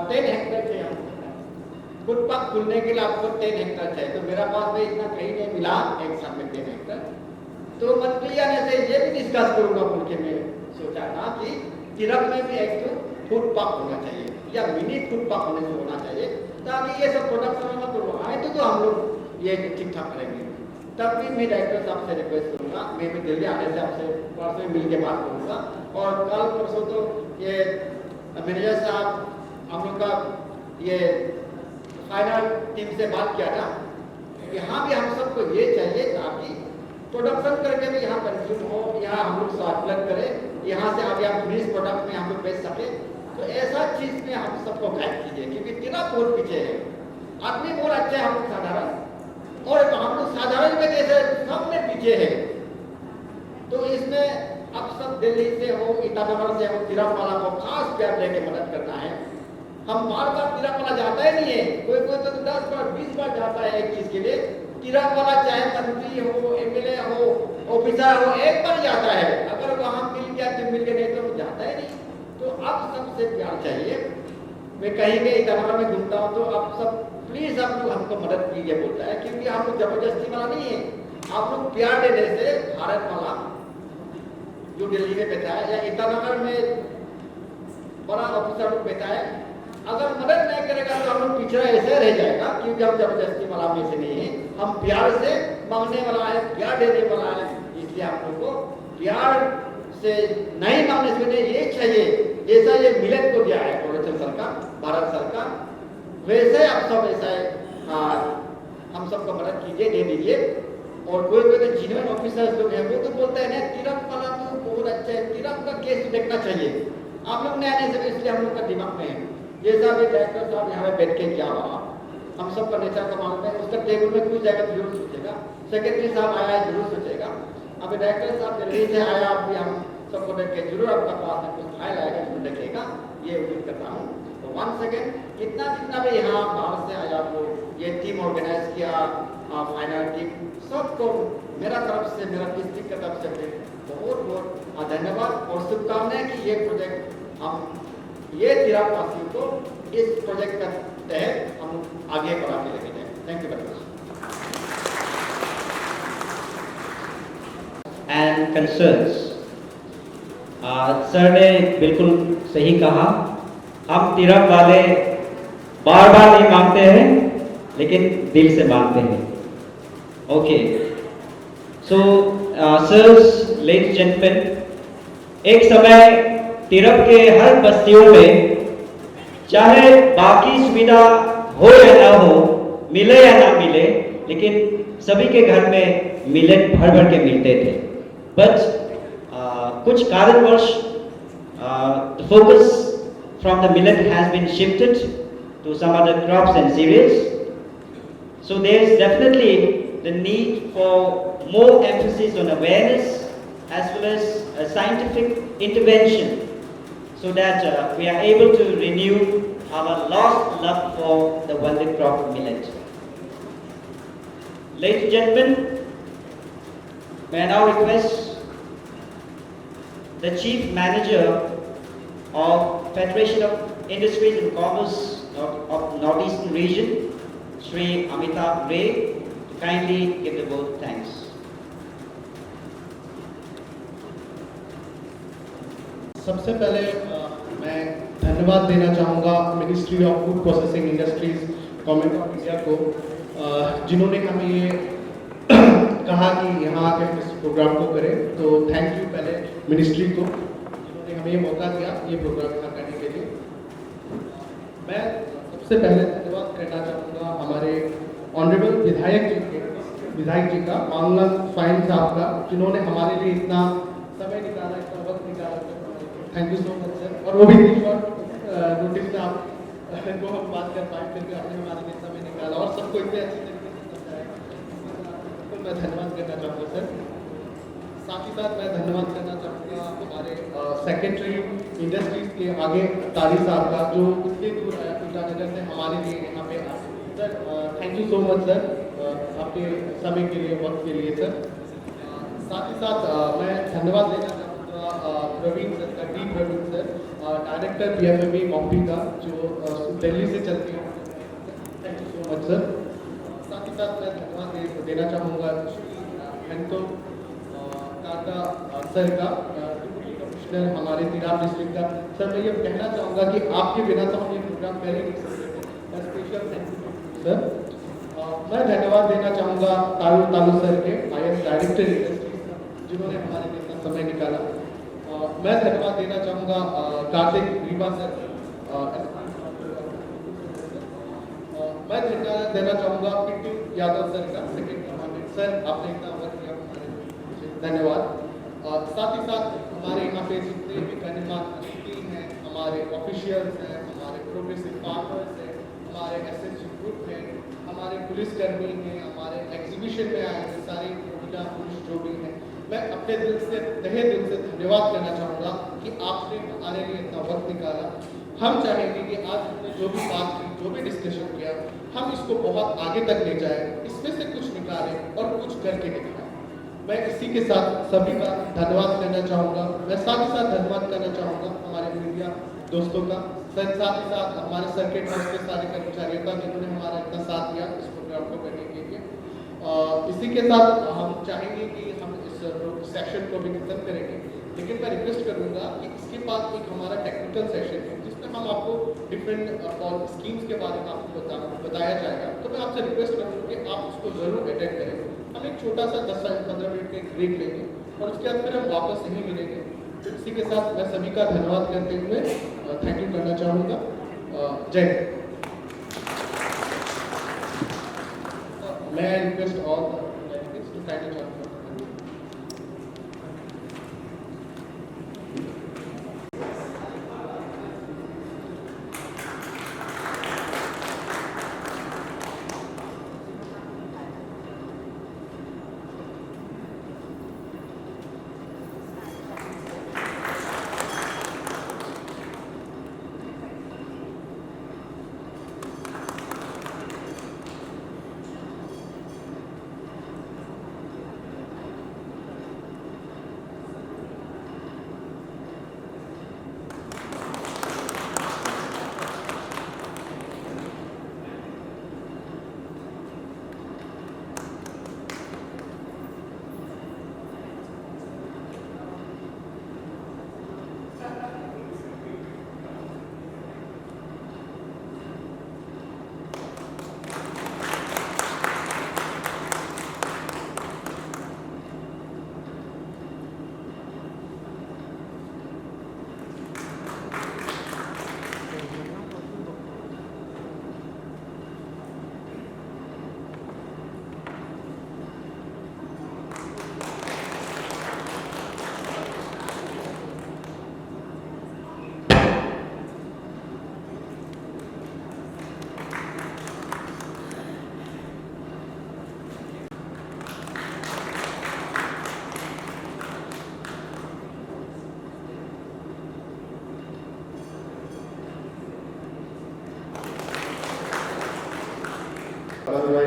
हेक्टेयर चाहिए फूड पार्क खुलने के लिए, आपको 10 हेक्टेयर चाहिए, तो मेरा पास में इतना कहीं नहीं मिला एक साल में 10 हेक्टेयर। तो मंत्री आने से ये भी डिस्कस करूंगा बोल के मैं सोचा था कि तिरप में भी एक तो फूड पार्क होना चाहिए या मिनी फूड पार्क होने से होना चाहिए, ताकि ये सब प्रोडक्शन में तो आए तो हम लोग ये ठीक ठाक करेंगे। तब भी मैं डायरेक्टर साहब से रिक्वेस्ट करूँगा, मैं भी दिल्ली आने से आपसे परसों मिल के बात करूँगा। और कल परसों तो ये मैनेजर साहब हम लोग का ये फाइनल टीम से बात किया था, यहाँ भी हम सबको ये चाहिए ताकि प्रोडक्शन करके भी यहाँ कंज्यूम हो, यहाँ हम लोग सर्कुलेट करें, यहाँ से आगे हम फिनिश प्रोडक्ट में हम लोग बेच सके। तो ऐसा चीज में हम सबको गाइड कीजिए, क्योंकि कितना बहुत पीछे है, आदमी बहुत अच्छा है हम लोग साधारण, और हम लोग साधारण में जैसे सब में पीछे है। तो इसमें अब सब दिल्ली से हो, ईटानगर से हो, तिरपवाला को खास प्यार देके मदद करना है। हम बार बार तिरपवाला जाता ही नहीं है, कोई कोई तो 10 बार 20 बार जाता है एक चीज के लिए, तिरक वाला चाहे मंत्री हो, एमएलए हो, ऑफिसर हो, एक बार जाता है, अगर वहाँ मिल गया तो मिल गया, नहीं तो वो जाता ही नहीं। तो अब सबसे प्यार चाहिए। मैं कहीं भी इटानगर में घूमता हूँ तो आप सब प्लीज आप लोग हमको मदद कीजिए बोलता है, क्योंकि हम लोग जबरदस्ती वाला नहीं है। आप लोग प्यार देने से भारत वाला जो दिल्ली में बैठा है या ईटानगर में बड़ा ऑफिसर लोग बैठा है, अगर मदद नहीं करेगा तो हम लोग पिछड़ा ऐसे रह जाएगा, क्योंकि हम जबरदस्ती वाला में से नहीं है। हम प्यार से मांगने वाला है, प्यार देने वाला है, इसलिए आप लोग को प्यार से नहीं मांगने से ये चाहिए, जैसा ये मिलेट को दिया है अरुणाचल सरकार, भारत सरकार, वैसे आप सब ऐसा हम सबको मदद कीजिए, दे दीजिए। और कोई कोई तो जेन्युइन ऑफिसर्स लोग हैं वो तो बोलते हैं ना तिरक वाला तो बहुत अच्छा है, तिरक का केस देखना चाहिए। आप लोग नए से इसलिए हम लोग का दिमाग में है, जैसा भी डायरेक्टर साहब यहाँ पे बैठ के क्या हुआ, हम सबका नेचर का मालूम है, उसका टेबल में कुछ जाएगा तो जरूर सोचेगा, सेक्रेटरी साहब आया है जरूर सोचेगा, अभी डायरेक्टर साहब दिल्ली से आया, अभी हम सबको देख के जरूर आपका पास में कुछ फाइल आएगा, जरूर देखेगा, ये उम्मीद करता हूँ। तो वन सेकेंड, जितना भी यहाँ बाहर से आया वो ये टीम ऑर्गेनाइज किया, फाइनल टीम सबको मेरा तरफ से, मेरा डिस्ट्रिक्ट की तरफ से बहुत बहुत धन्यवाद और शुभकामनाएं कि ये प्रोजेक्ट हम ये तिरक वासियों को इस प्रोजेक्ट का तहत हम आगे बढ़ा के लेके जाए। Thank you very much. And concerns. Sir ने बिल्कुल सही कहा, हम तिरक वाले बार बार नहीं मांगते हैं, लेकिन दिल से मांगते हैं। Okay, so sirs, ladies and gentlemen, एक समय तिरक के हर बस्तियों में चाहे बाकी सुविधा हो या ना हो, मिले या ना मिले, लेकिन सभी के घर में मिलेट भर भर के मिलते थे। बट कुछ कारणवश the focus from the millet has been shifted to some other crops and cereals. So there is definitely the need for more emphasis on awareness as well as a scientific intervention, so that we are able to renew our lost love for the wonder crop millet. Ladies and gentlemen, may I now request the Chief Manager of Federation of Industries and Commerce of Northeastern Region, Shri Amitabh Ray, to kindly give the vote. Thanks. सबसे पहले मैं धन्यवाद देना चाहूँगा ministry of food processing industries government of India को, जिन्होंने हमें ये कहा कि यहाँ आके हम इस प्रोग्राम को करें। तो थैंक यू पहले मिनिस्ट्री को, जिन्होंने हमें ये मौका दिया ये प्रोग्राम यहाँ करने के लिए। मैं सबसे पहले धन्यवाद करना चाहूँगा हमारे ऑनरेबल विधायक जी का, मांगलाल फाइन साहब का, जिन्होंने हमारे लिए इतना समय निकाला, इतना वक्त निकाला। Thank you so much sir. और वो भी नोटिस में आपको हम बात कर पाए, फिर भी आपने हमारे लिए समय निकाला और सबको इतने अच्छे तरीके से समझाया, तो मैं धन्यवाद करना चाहूँगा सर। साथ ही साथ मैं धन्यवाद करना चाहूँगा हमारे सेक्रेटरी इंडस्ट्रीज के आगे तारी साहब का, जो इतने दूर आया ईटानगर से हमारे लिए यहाँ पे आए। Sir thank you so much sir, आपके समय के लिए, वक्त के लिए सर। साथ ही साथ मैं धन्यवाद देना चाहूँगा प्रवीण सर का, D Praveen sir, director PFME मॉम्पी का, जो दिल्ली से चलती है। Thank you so much sir. साथ ही साथ मैं धन्यवाद देना चाहूँगा हेंको काका सर का, डिप्टी कमिश्नर हमारे तिराप डिस्ट्रिक्ट का। सर मैं ये कहना चाहूँगा कि आपके बिना तो हम ये प्रोग्राम पहले नहीं कर सकते। Special thank you sir. मैं धन्यवाद देना चाहूँगा तालू सर के, IAS डायरेक्टर इंडस्ट्रीज, जिन्होंने हमारे लिए इतना समय निकाला। मैं धन्यवाद देना चाहूँगा कार्तिक रीवा सर, मैं धन्यवाद देना चाहूँगा पिट्टू यादव सर का, सेकेंड कमांडेंट सर, आपने इतना वक्त दिया हमारे, धन्यवाद। साथ ही साथ हमारे यहाँ पे जितने भी गणमान्य अतिथि हैं, हमारे ऑफिशियल्स हैं, हमारे प्रोग्रेसिव फार्मर्स हैं, हमारे SSG ग्रुप हैं, हमारे पुलिसकर्मी हैं, हमारे एग्जीबिशन में आए हैं सारे महिला पुरुष जो भी हैं, मैं अपने दिल से, तहे दिल से धन्यवाद करना चाहूँगा कि आपने हमारे लिए इतना वक्त निकाला। हम चाहेंगे कि आज हमने जो भी बात की, जो भी डिस्कशन किया, हम इसको बहुत आगे तक ले जाए, इसमें से कुछ निकाल निखारे और कुछ करके दिखाए। मैं इसी के साथ सभी का धन्यवाद करना चाहूँगा। मैं साथ ही साथ धन्यवाद करना चाहूँगा हमारे मीडिया दोस्तों का, साथ ही साथ हमारे सर्किट हाउस के सारे कर्मचारियों का जिन्होंने हमारा इतना साथ दिया इस प्रोग्राम को करने के लिए। इसी के साथ हम चाहेंगे कि हम इस सेशन को भी खत्म करेंगे, लेकिन मैं रिक्वेस्ट करूँगा कि इसके बाद एक हमारा टेक्निकल सेशन है जिसमें हम आपको डिफरेंट स्कीम्स के बारे में आपको बताया जाएगा। तो मैं आपसे रिक्वेस्ट करूँगा कि आप उसको ज़रूर अटेंड करें। हम एक छोटा सा 10 से 15 मिनट का एक ब्रेक लेंगे और उसके बाद फिर हम वापस यहीं मिलेंगे। तो इसी के साथ मैं सभी का धन्यवाद करते हुए थैंक यू करना चाहूँगा। जय हिंद। मैं request all delegates to kindly join.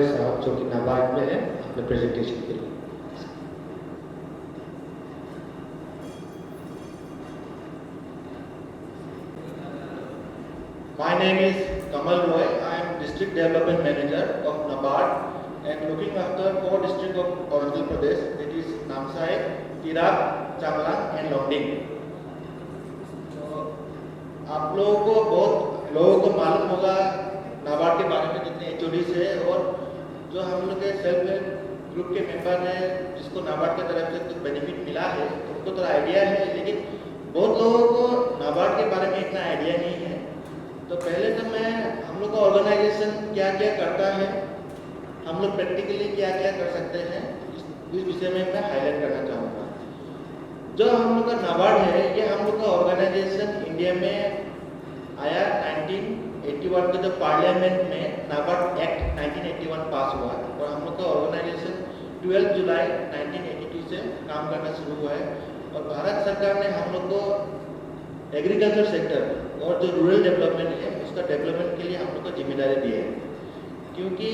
साहब जो कि नाबार्ड में है अपने प्रेजेंटेशन के लिए। My name is Kamal Roy. I am District Development Manager of NABARD and looking after 4 districts of Arunachal Pradesh, that is Namsai, Tirap, Changlang and Longding. आप लोगों को मालूम होगा नाबार्ड के बारे में जितने HODs है और जो हम लोग के सेल्फ हेल्प ग्रुप के मेंबर हैं जिसको नाबार्ड की तरफ से कुछ बेनिफिट मिला है उनको तो आइडिया है, लेकिन बहुत लोगों को नाबार्ड के बारे में इतना आइडिया नहीं है। तो पहले तो मैं हम लोग का ऑर्गेनाइजेशन क्या क्या करता है, हम लोग प्रैक्टिकली क्या क्या कर सकते हैं, इस विषय में मैं हाईलाइट करना चाहूँगा। जो हम लोग का नाबार्ड है ये हम लोग का ऑर्गेनाइजेशन इंडिया में आया 1981 के जो पार्लियामेंट में नाबार्ड एक्ट 1981 पास हुआ और हम लोग का ऑर्गेनाइजेशन 12 जुलाई 1982 से काम करना शुरू हुआ है और भारत सरकार ने हम लोग को एग्रीकल्चर सेक्टर और जो रूरल डेवलपमेंट है उसका डेवलपमेंट के लिए हम लोग को जिम्मेदारी दी है, क्योंकि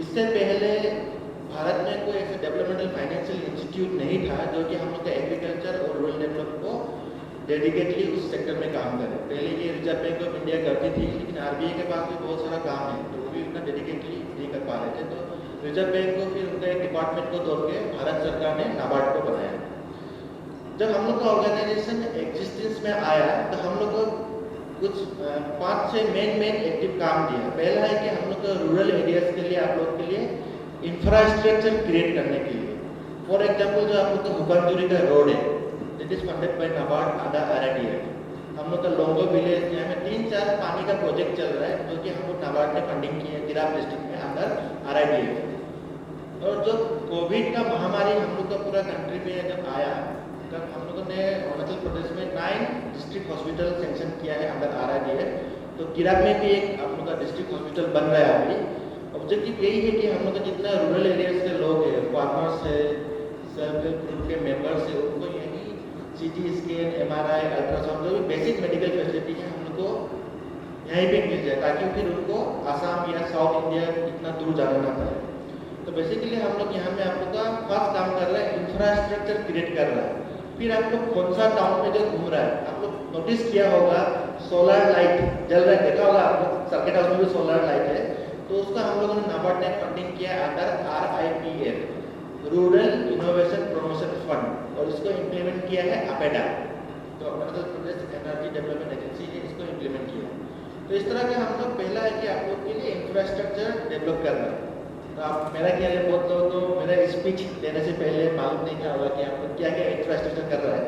इससे पहले भारत में कोई ऐसा डेवलपमेंटल फाइनेंशियल इंस्टीट्यूट नहीं था जो कि हम लोग का एग्रीकल्चर और रूरल डेवलपमेंट को डेडिकेटली उस सेक्टर में काम करें। पहले ये रिजर्व बैंक ऑफ इंडिया करती थी, लेकिन RBI के पास भी बहुत सारा काम है तो वो भी उतना डेडिकेटली नहीं कर पा रहे थे, तो रिजर्व बैंक को फिर उनका एक डिपार्टमेंट को तोड़ के भारत सरकार ने नाबार्ड को बनाया। जब हम लोग का ऑर्गेनाइजेशन एग्जिस्टेंस में आया तो हम लोग को कुछ 5-6 मेन एक्टिव काम दिया। पहला है कि हम लोग को रूरल एरियाज के लिए आप लोग के लिए इंफ्रास्ट्रक्चर क्रिएट करने के लिए, फॉर एग्जाम्पल जो आप लोग का हुकनजुरी का रोड है that is funded by NABARD under RIDF। हम लोग का लोंगो विलेज यहाँ में 3-4 पानी का प्रोजेक्ट चल रहा है जो कि हम लोग नाबार्ड ने फंडिंग की है तिराप डिस्ट्रिक्ट में अंडर RIDF। और जो कोविड का महामारी हम लोग का पूरा कंट्री में जब आया तब हम लोगों ने अरुणाचल प्रदेश में 9 डिस्ट्रिक्ट हॉस्पिटल सेंक्शन किया है अंडर RIDF। तो किराप में भी एक हम लोग का डिस्ट्रिक्ट हॉस्पिटल बन रहा है अभी। ऑब्जेक्टिव यही है कि हम लोग का जितना रूरल एरियाज के लोग हैं, फार्मर्स है, सेल्फ हेल्प ग्रुप के मेंबर्स है, उनको यही CT स्कैन, MRI, अल्ट्रासाउंड जो भी बेसिक मेडिकल फैसिलिटी है हम लोग को यहीं पे मिल जाए ताकि फिर उनको आसाम या साउथ इंडिया इतना दूर जाना ना पड़े। तो बेसिकली हम लोग यहाँ में आप लोग का फर्स्ट काम कर रहे हैं, इंफ्रास्ट्रक्चर क्रिएट कर रहा है। फिर आप लोग कौन सा टाउन में जो घूम रहा है, आप लोग नोटिस किया होगा सोलर लाइट जल रहा है, देखा होगा आप लोग सर्किट हाउस में भी सोलर लाइट है। तो उसका हम लोगों ने नाबार्ड ने फंडिंग किया under RIPF, rural innovation promotion fund, और इसको इम्प्लीमेंट किया है अपेडा, तो Arunachal Pradesh energy development agency ने इसको इम्प्लीमेंट किया। तो इस तरह के हम लोग पहला है कि आप लोग के लिए इंफ्रास्ट्रक्चर डेवलप कर रहे हैं। तो आप मेरा क्या है, बहुत लोग तो मेरा स्पीच देने से पहले मालूम नहीं क्या होगा कि आप लोग क्या क्या इंफ्रास्ट्रक्चर कर रहा है।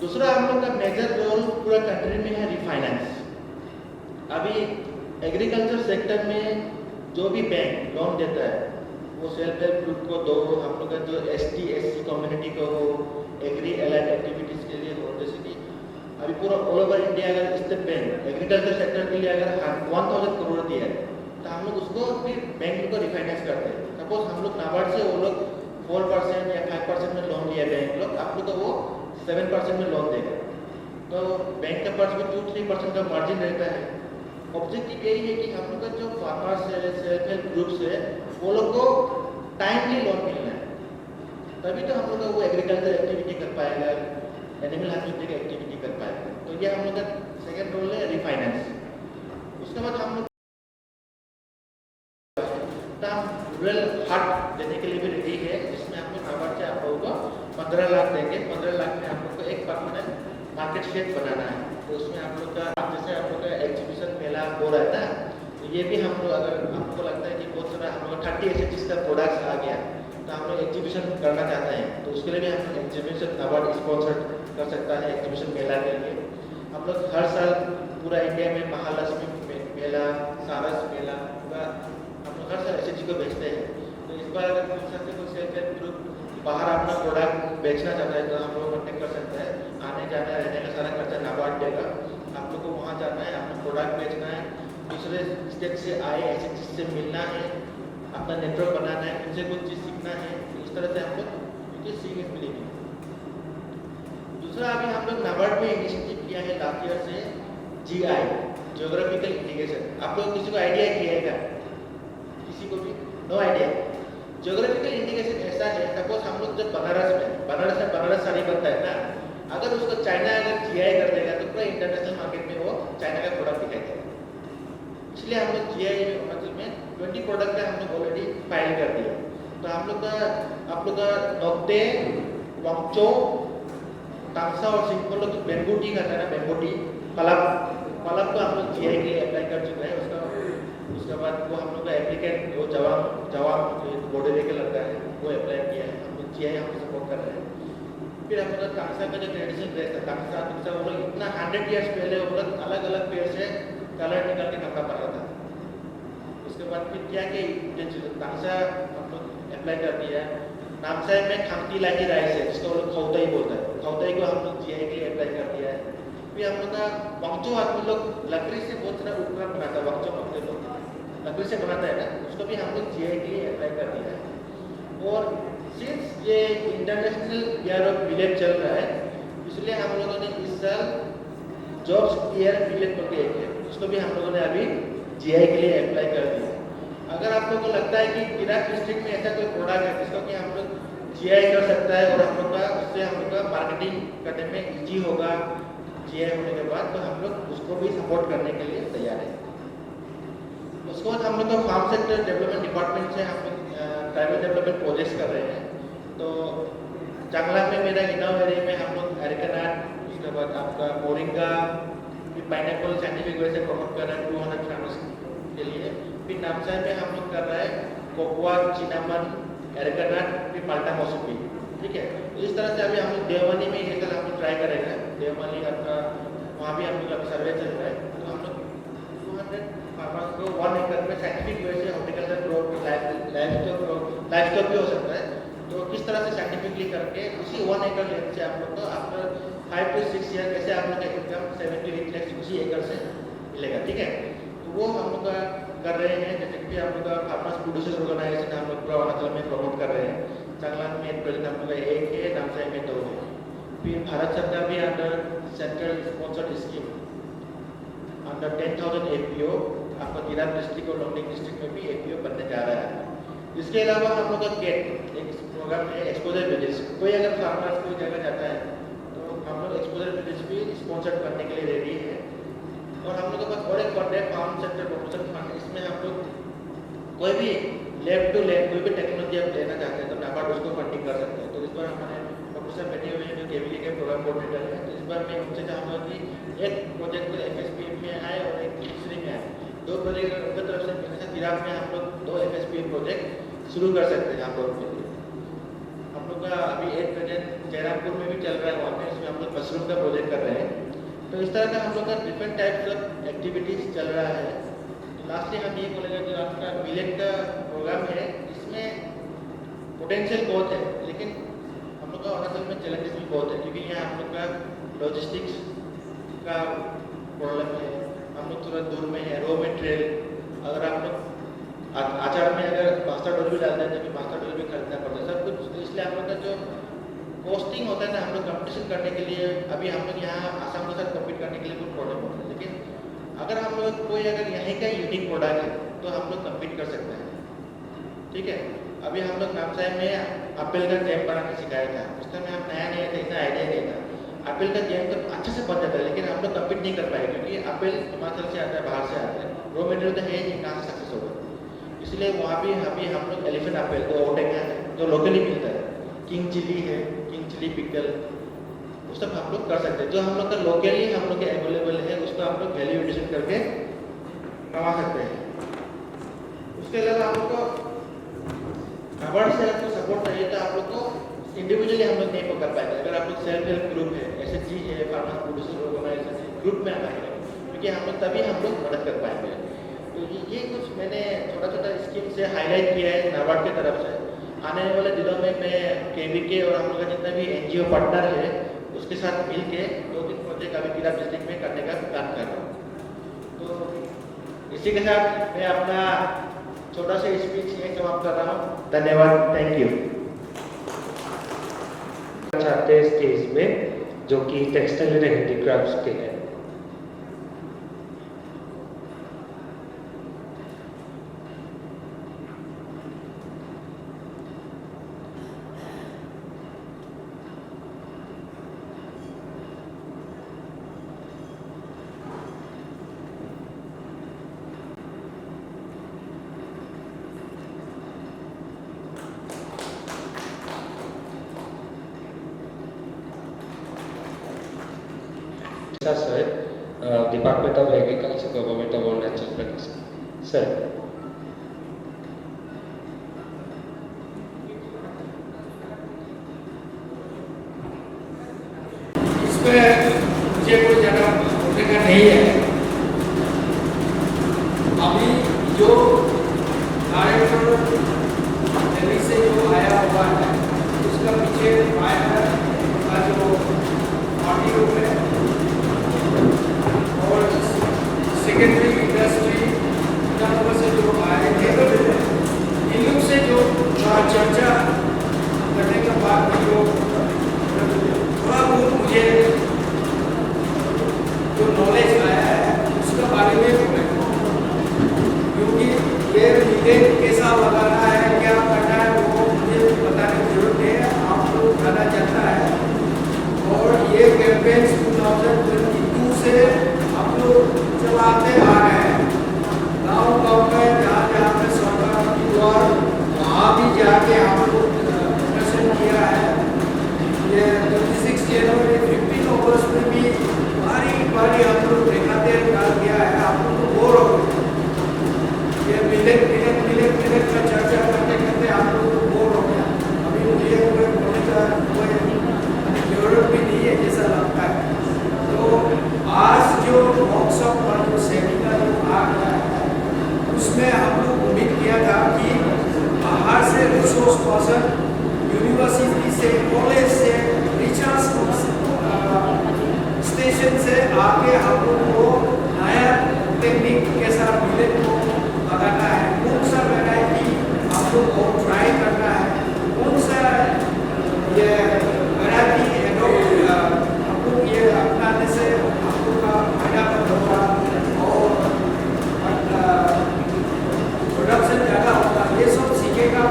दूसरा हम लोग का मेजर रोल पूरा कंट्री में है रिफाइनेंस। अभी एग्रीकल्चर सेक्टर में जो भी बैंक लोन देता है वो सेल्फ हेल्प ग्रुप को दो, हम लोग का जो ST SC कम्युनिटी को हो, एग्री एलाइड एक्टिविटीज़ के लिए हो। जैसे कि अभी पूरा ऑल ओवर इंडिया अगर स्टेट बैंक एग्रीकल्चर सेक्टर के लिए अगर 1000 करोड़ दिया है तो हम लोग उसको फिर बैंक को रिफाइनेंस करते हैं। सपोज हम लोग नाबार्ड से वो लोग 4% या 5% में लोन लिया बैंक लोग, आप लोग को वो 7% में लोन देगा। तो बैंक के पास भी 2-3% का मार्जिन रहता है। ऑब्जेक्टिव यही है कि हम लोग का जो फार्मर्स है, सेल्फ हेल्प ग्रुप्स है, वो लोग को टाइमली लोन मिलना है, तभी तो हम लोग का वो एग्रीकल्चर एक्टिविटी कर पाएगा, एनिमल हस्बेंड्री की एक्टिविटी कर पाएगा। तो ये हम लोग का सेकेंड रोल है रिफाइनेंस। उसके बाद हम लोग रूरल हाट देने के लिए भी रेडी है, जिसमें हम लोग नाबार्ड से आप लोगों को 15 लाख देंगे। 15 लाख में आप लोग को एक परमानेंट मार्केट शेड बनाना है। तो उसमें आप लोग का जैसे आप लोग का एग्जीबिशन मेला हो रहा है ना, तो ये भी हम लोग अगर आपको लगता है कि बहुत सारा हम लोग 30 SHGs का प्रोडक्ट्स आ गया तो हम लोग एग्जीबिशन करना चाहते हैं, तो उसके लिए भी हम लोग एग्जीबिशन नाबार्ड स्पॉन्सर कर सकता है एग्जीबिशन मेला के लिए। हम लोग हर साल पूरा इंडिया में महालक्ष्मी मेला, सारस मेला पूरा हम लोग हर साल SHG को बेचते हैं। तो इस बार अगर पूछ सकते कोई सेल्फ हेल्प ग्रुप बाहर अपना प्रोडक्ट बेचना चाहता है तो हम लोग कॉन्टेक्ट कर सकते हैं। आने जाना रहने का सारा खर्चा नाबार्ड देगा। आप लोग को वहाँ जाना है, अपना प्रोडक्ट बेचना है, दूसरे स्टेट से आए SHG से मिलना है, अपना नेटवर्क बनाना है, उनसे कुछ चीज़ सीखना है। इस तरह से हम लोग उनकी सीख मिलेगी। दूसरा अभी हम लोग नाबार्ड में इनिशिएटिव किया है लास्ट ईयर से GI, जियोग्राफिकल इंडिकेशन। आप लोग किसी को आइडिया किया है क्या? किसी को भी नो आइडिया? जियोग्राफिकल इंडिकेशन ऐसा है, सपोज हम लोग जब बनारस साड़ी बनता है ना, अगर उसको चाइना अगर GI कर देगा तो पूरा इंटरनेशनल मार्केट में वो चाइना का प्रोडक्ट दिखाई देगा। इसलिए हम लोग GI मतलब में 20 प्रोडक्ट का हम लोग ऑलरेडी फाइल कर दिया। तो हम लोग का आप लोग का नोक्टे, वांगचो, तांगसा और सिंपल लोग बेम्बू टी करता है ना, बेम्बू टी, पलक को हम लोग GI के लिए अप्लाई कर चुके हैं। उसके बाद वो हम लोग का एप्लीकेंट जो जवाब बॉडी लेके लगता है वो अप्लाई किया है। हम लोग GI हम सपोर्ट कर रहे हैं। फिर हम लोग का तांगसा का जो ट्रेडिशनल ड्रेस है, तांगसा वो लोग इतना 100 ईयर्स पहले वो लोग अलग अलग पेड़ से कलर निकाल के कपड़ा पहना था। उसके बाद फिर क्या कि तांगसा हम लोग अप्लाई कर दिया। नामसाई में खामती लाठी राइस है जिसको वो लोग खौताई बोलता है, खौताई को हम लोग GI के लिए अप्लाई कर दिया है। फिर हम लोग का वांगचो आदमी लोग लकड़ी से बहुत सारा उपकरण बनाता है, वांगचो अपने लोग लकड़ी से बनाता है ना, उसको भी हम लोग GI के लिए अप्लाई कर दिया है। और सिंस ये इंटरनेशनल ईयर ऑफ विलेज चल रहा है, इसलिए हम लोगों ने इस साल जॉब्स ईयर विलेज बोल के एक है, उसको भी हम लोगों ने अभी GI के लिए अप्लाई कर दिया। अगर आप लोगों को लगता है कि तिराप डिस्ट्रिक्ट में ऐसा कोई प्रोडक्ट है जिसको कि हम लोग GI कर सकता है और हम लोग का उससे हम लोग का मार्केटिंग करने में ईजी होगा GI होने के बाद, तो हम लोग उसको भी सपोर्ट करने के लिए तैयार है। उसके बाद हम लोग का फार्म सेक्टर डेवलपमेंट डिपार्टमेंट से हम लोग ट्राइबल डेवलपमेंट प्रोजेक्ट्स कर रहे हैं। तो चांगला में मेरा इनाम एरिया में हम लोग एरिकनाट, उसके बाद आपका मोरिंगा, फिर पाइनएप्पल साइंटिफिक वे से प्रमोट कर रहे हैं 200 फार्मर्स के लिए। फिर नामसाई में हम लोग कर रहे हैं कोकोआ, चिनामन, एरिकनाट, फिर माल्टा मौसमी। ठीक है, तो इस तरह से अभी हम लोग देवमनी में ये कल हम लोग ट्राई करेंगे। देवमनी आपका वहाँ भी हम लोग अभी सर्वे चल रहा है। तो हम लोग 200 फार्मर्स को 1 एकड़ में साइंटिफिक वे से हॉर्टिकल्चर ग्रोथ, लाइवस्टॉक भी हो सकता है, तो किस तरह से साइंटिफिकली करके उसी 1 एकड़ लैंड से आप लोग को आफ्टर 5 to 6 ईयर कैसे आप लोग का इनकम 7 to 8 लाख उसी एकड़ से मिलेगा। ठीक है, तो वो हम लोग का कर रहे हैं। जैसे कि हम लोग का फार्मर्स प्रोड्यूसर ऑर्गेनाइजेशन हम लोग पूरा अरुणाचल में प्रमोट कर रहे हैं। चांगला में प्रेजेंट हम लोग का 1 है, नामसाई में 2 है। फिर भारत सरकार भी under central sponsored scheme under 10,000 APO आपका तिराप डिस्ट्रिक्ट और लोंगडिंग डिस्ट्रिक्ट में भी APO बनने जा रहा है। इसके अलावा हम लोग का गेट एक प्रोग्राम है एक्सपोजर विजिट्स। कोई अगर फार्मर कोई जगह जाता है तो हम लोग एक्सपोजर विजिट्स भी स्पॉन्सर करने के लिए रेडी है। और हम लोग के पास और एक फंड है फार्म सेक्टर प्रमोशन फंड। इसमें हम लोग कोई भी लैब टू लैब कोई भी टेक्नोलॉजी आप लेना चाहते हैं तो नाबार्ड उसको फंडिंग कर सकते हैं। तो इस बार हमारे प्रोफेसर बैठे हुए हैं जो केवीके के प्रोग्राम कोऑर्डिनेटर हैं। तो इस बार मैं उनसे चाहूँगा कि एक प्रोजेक्ट FSPM में आए और एक दूसरे में आए। दो प्रोजेक्ट उनकी तरफ से मिलने से तिराप में हम लोग 2 FSPM प्रोजेक्ट शुरू कर सकते हैं आप लोग के लिए। हम लोग का अभी एक प्रोजेक्ट जयरामपुर में भी चल रहा है, वहाँ पे इसमें हम लोग मशरूम का प्रोजेक्ट कर रहे हैं। तो इस तरह का हम लोग का डिफरेंट टाइप्स ऑफ एक्टिविटीज़ चल रहा है। लास्टली हम ये बोलेंगे जो आपका मिलेट का प्रोग्राम है इसमें पोटेंशियल बहुत है, लेकिन हम लोग का अरुणाचल में चैलेंजेस भी बहुत है क्योंकि यहाँ हम लोग का लॉजिस्टिक्स का प्रॉब्लम है। हम लोग थोड़ा दूर में है, रॉ मटेरियल अगर आप लोग आचार में अगर मास्टर डोल भी डालते हैं तो भी मास्टर डोल भी खरीदना पड़ता है सब कुछ। तो इसलिए हम लोग का जो कॉस्टिंग होता है ना, हम लोग कंपटीशन करने के लिए अभी हम लोग यहाँ आसाम के साथ कम्पीट करने के लिए बहुत प्रॉब्लम होता है। लेकिन अगर हम लोग कोई अगर यहीं का यूनिक प्रोडक्ट है तो हम लोग कम्पीट कर सकते हैं। ठीक है, अभी हम लोग नामसाई में एप्पल का जैम बनाना सिखाया था। उस टाइम हम नया नया था, इतना आइडिया नहीं था। एप्पल का जैम तो अच्छे से बन जाता है, लेकिन हम लोग कम्पीट नहीं कर पाए क्योंकि एप्पल हिमाचल से आता है, बाहर से आता है, रॉ मटेरियल तो है नहीं, कहाँ से सक्सेस होगा। इसलिए वहाँ भी अभी हम लोग एलिफेंट एप्पल जो ओटेगा है जो लोकली मिलता है, किंग चिली है, किंग चिली पिकल, वो सब हम लोग कर सकते हैं। जो हम लोग का लोकली हम लोग के अवेलेबल है उसको हम लोग वैल्यू एडिशन करके कमा सकते हैं। उसके अलावा हम लोग को नाबार्ड से आपको सपोर्ट चाहिए तो आप लोग को इंडिविजुअली हम लोग नहीं पकड़ पाएंगे। अगर आप लोग सेल्फ हेल्प ग्रुप है, SHG है, फार्मर प्रोड्यूसर ऑर्गेनाइजेशन है, ग्रुप में आएंगे क्योंकि हम लोग तभी हम लोग मदद कर पाएंगे। तो ये कुछ मैंने छोटा छोटा स्कीम से हाईलाइट किया है नाबार्ड की तरफ से। आने वाले दिनों में मैं KVK और हम लोग का जितना भी NGO पार्टनर है उसके साथ मिल के 2-3 प्रोजेक्ट अभी तिराप डिस्ट्रिक्ट में करने का प्लान कर रहा हूँ। तो इसी के साथ मैं अपना छोटा सा स्पीच यही समाप्त कर रहा हूँ। धन्यवाद, थैंक यू। चाहते हैं स्टेज में जो कि टेक्सटाइल एंड हैंडीक्राफ्ट्स के हैं। Sir, Department of Agriculture, Government of Arunachal Pradesh. Sir. इसमें मुझे कोई ज़्यादा बोलने का नहीं है। अभी जो दिल्ली से जो आया हुआ है उसका पीछे फाइबर का जो ऑडियो है और सेकेंडरी इंडस्ट्री से जो आए थे इन लोग से जो चर्चा करने के बाद जो थोड़ा बहुत मुझे जो नॉलेज आया है उसके बारे में बोलेंगे क्योंकि ये मिलेट कैसा लगाना है, क्या करना है वो मुझे बताने की जरूरत नहीं है, आप लोग ज़्यादा जानता है। और ये कैंपेन्स 2022 से हम लोग चलाते आ रहे हैं। गाँव में जहाँ पे सरकार की द्वारा वहाँ भी जाके हम लोग प्रदर्शन किया है। ये 26 जनवरी 15 अगस्त में भी बारी हम लोग दिखाते डाल दिया है। आप लोग को बोर हो गए ये मिलेट का चर्चा करते आप लोग को बोर हो गया। अभी मुझे कोई बोलने का कोई जरूरत भी नहीं है जैसा लगता है। तो आज जो वर्कशॉप और जो सेमिनार आ गया है उसमें हम लोग उम्मीद किया था कि बाहर से रिसोर्स पर्सन, यूनिवर्सिटी से, कॉलेज से, रिसर्च स्टेशन से आके हम लोग को नया टेक्निक के साथ मिलेट को लगाना है। कौन सा वैरायटी हम लोग को ट्राई करना है, कौन सा ये वैरायटी हम लोग ये अपनाने से हम लोग का फायदा होगा और प्रोडक्शन ज़्यादा होगा। ये सब सीखेगा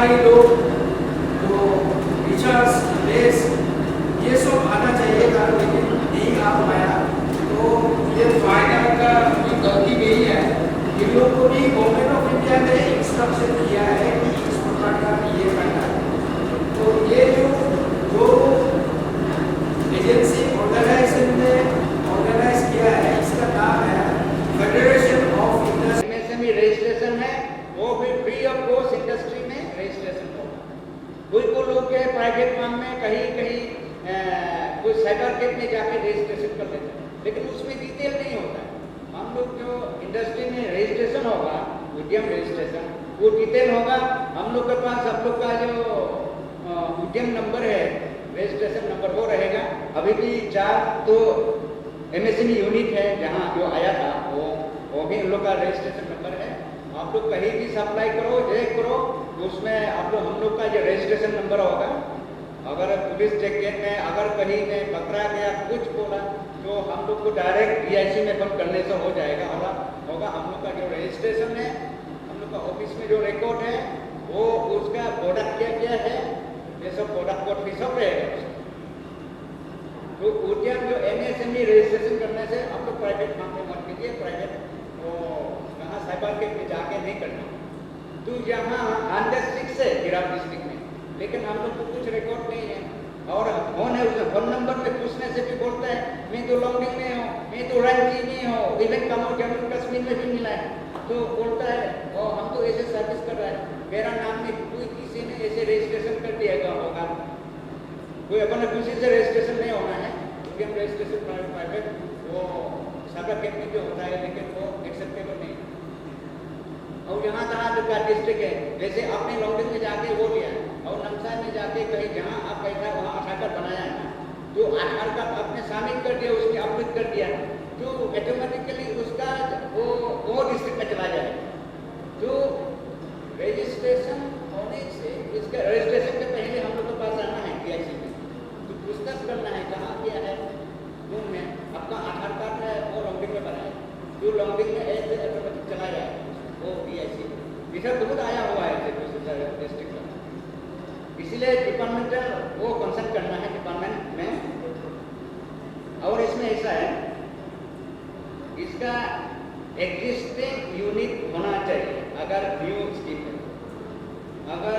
व्यापारी लोग तो रिचार्ज लेस ये सब आना चाहिए था, लेकिन नहीं आ पाया। तो ये फायदा का भी गलती नहीं है, इन लोग को भी गवर्नमेंट ऑफ इंडिया ने इंस्ट्रक्शन किया है कि इस प्रकार का ये करना है। तो ये जो एजेंसी ऑर्गेनाइजेशन ने ऑर्गेनाइज किया है, इसका नाम है federation of industry. MSME registration है, वो भी फ्री ऑफ कॉस्ट इंडस्ट्री में रजिस्ट्रेशन होगा। कोई लोग के प्राइवेट फर्म में कहीं कोई साइबर कैफ में जाके रजिस्ट्रेशन कर लेते हैं, लेकिन उसमें डिटेल नहीं होता है। हम लोग जो इंडस्ट्री में रजिस्ट्रेशन होगा, उद्यम रजिस्ट्रेशन, वो डिटेल होगा। हम लोग के पास हम लोग का जो उद्यम नंबर है, रजिस्ट्रेशन नंबर, वो रहेगा। अभी भी 4 तो एमएसएमई यूनिट है जहाँ जो आया था, वो भी हम लोग का रजिस्ट्रेशन नंबर है। आप लोग कहीं भी सप्लाई करो, चेक करो, तो उसमें आप लोग हम लोग का जो रजिस्ट्रेशन नंबर होगा। अगर पुलिस चेक में अगर कहीं में पकड़ा गया, कुछ बोला, तो हम लोग को डायरेक्ट डीआईसी में बंद करने से हो जाएगा होगा। हम लोग का जो रजिस्ट्रेशन है, हम लोग का ऑफिस में जो रिकॉर्ड है, वो उसका प्रोडक्ट क्या है, ये सब प्रोडक्ट कोड भी सब रहेगा। तो उद्यम जो एमएसएमई रजिस्ट्रेशन करने से हम लोग प्राइवेट मामले मत कीजिए, प्राइवेट वो कहाँ साइबर कैफ में जाके नहीं करना। तो यहाँ 106 है गिराव डिस्ट्रिक्ट में, लेकिन हम लोग को कुछ रिकॉर्ड नहीं है। और फोन है, उसमें फोन नंबर पे पूछने से भी बोलता है मैं तो लॉन्डिंग में हूँ, मैं तो रांची में हूँ, इवन जम्मू कश्मीर में भी मिला है। तो बोलता है और हम तो ऐसे सर्विस कर रहा है, मेरा नाम में कोई किसी ने ऐसे रजिस्ट्रेशन कर दिया होगा, कोई अपने खुशी से रजिस्ट्रेशन नहीं होना है। उद्यम रजिस्ट्रेशन प्राइवेट वो साइबर कैफ में जो होता है, लेकिन वो एक्सेप्टेबल नहीं है। और यहाँ तहाँ का डिस्ट्रिक्ट है, जैसे आपने लॉन्डिंग में जाके वो लिया और नमसा में जाके कहीं जहाँ आप बैठा वहाँ आधार कार्ड बनाया है ना, जो आधार कार्ड आपने शामिल कर दिया, उसमें अपडेट कर दिया, तो ऑटोमेटिकली उसका वो डिस्ट्रिक्ट में चला जाएगा। तो रजिस्ट्रेशन होने से, इसका रजिस्ट्रेशन के पहले हम लोग के पास आना है डीआईसी में, तो पूछताछ करना है कहाँ क्या है, रूम में आपका आधार कार्ड है, वो लॉन्डिंग में बनाए, जो लॉन्डिंग में ऐसे ऑटोमेटिक चला जाएगा वो डीआईसी। इधर बहुत आया हुआ है डिस्ट्रिक्ट में, इसीलिए डिपार्टमेंटल वो कंसल्ट करना है डिपार्टमेंट में। और इसमें ऐसा है, इसका एग्जिस्टिंग यूनिट होना चाहिए। अगर न्यू स्कीम है, अगर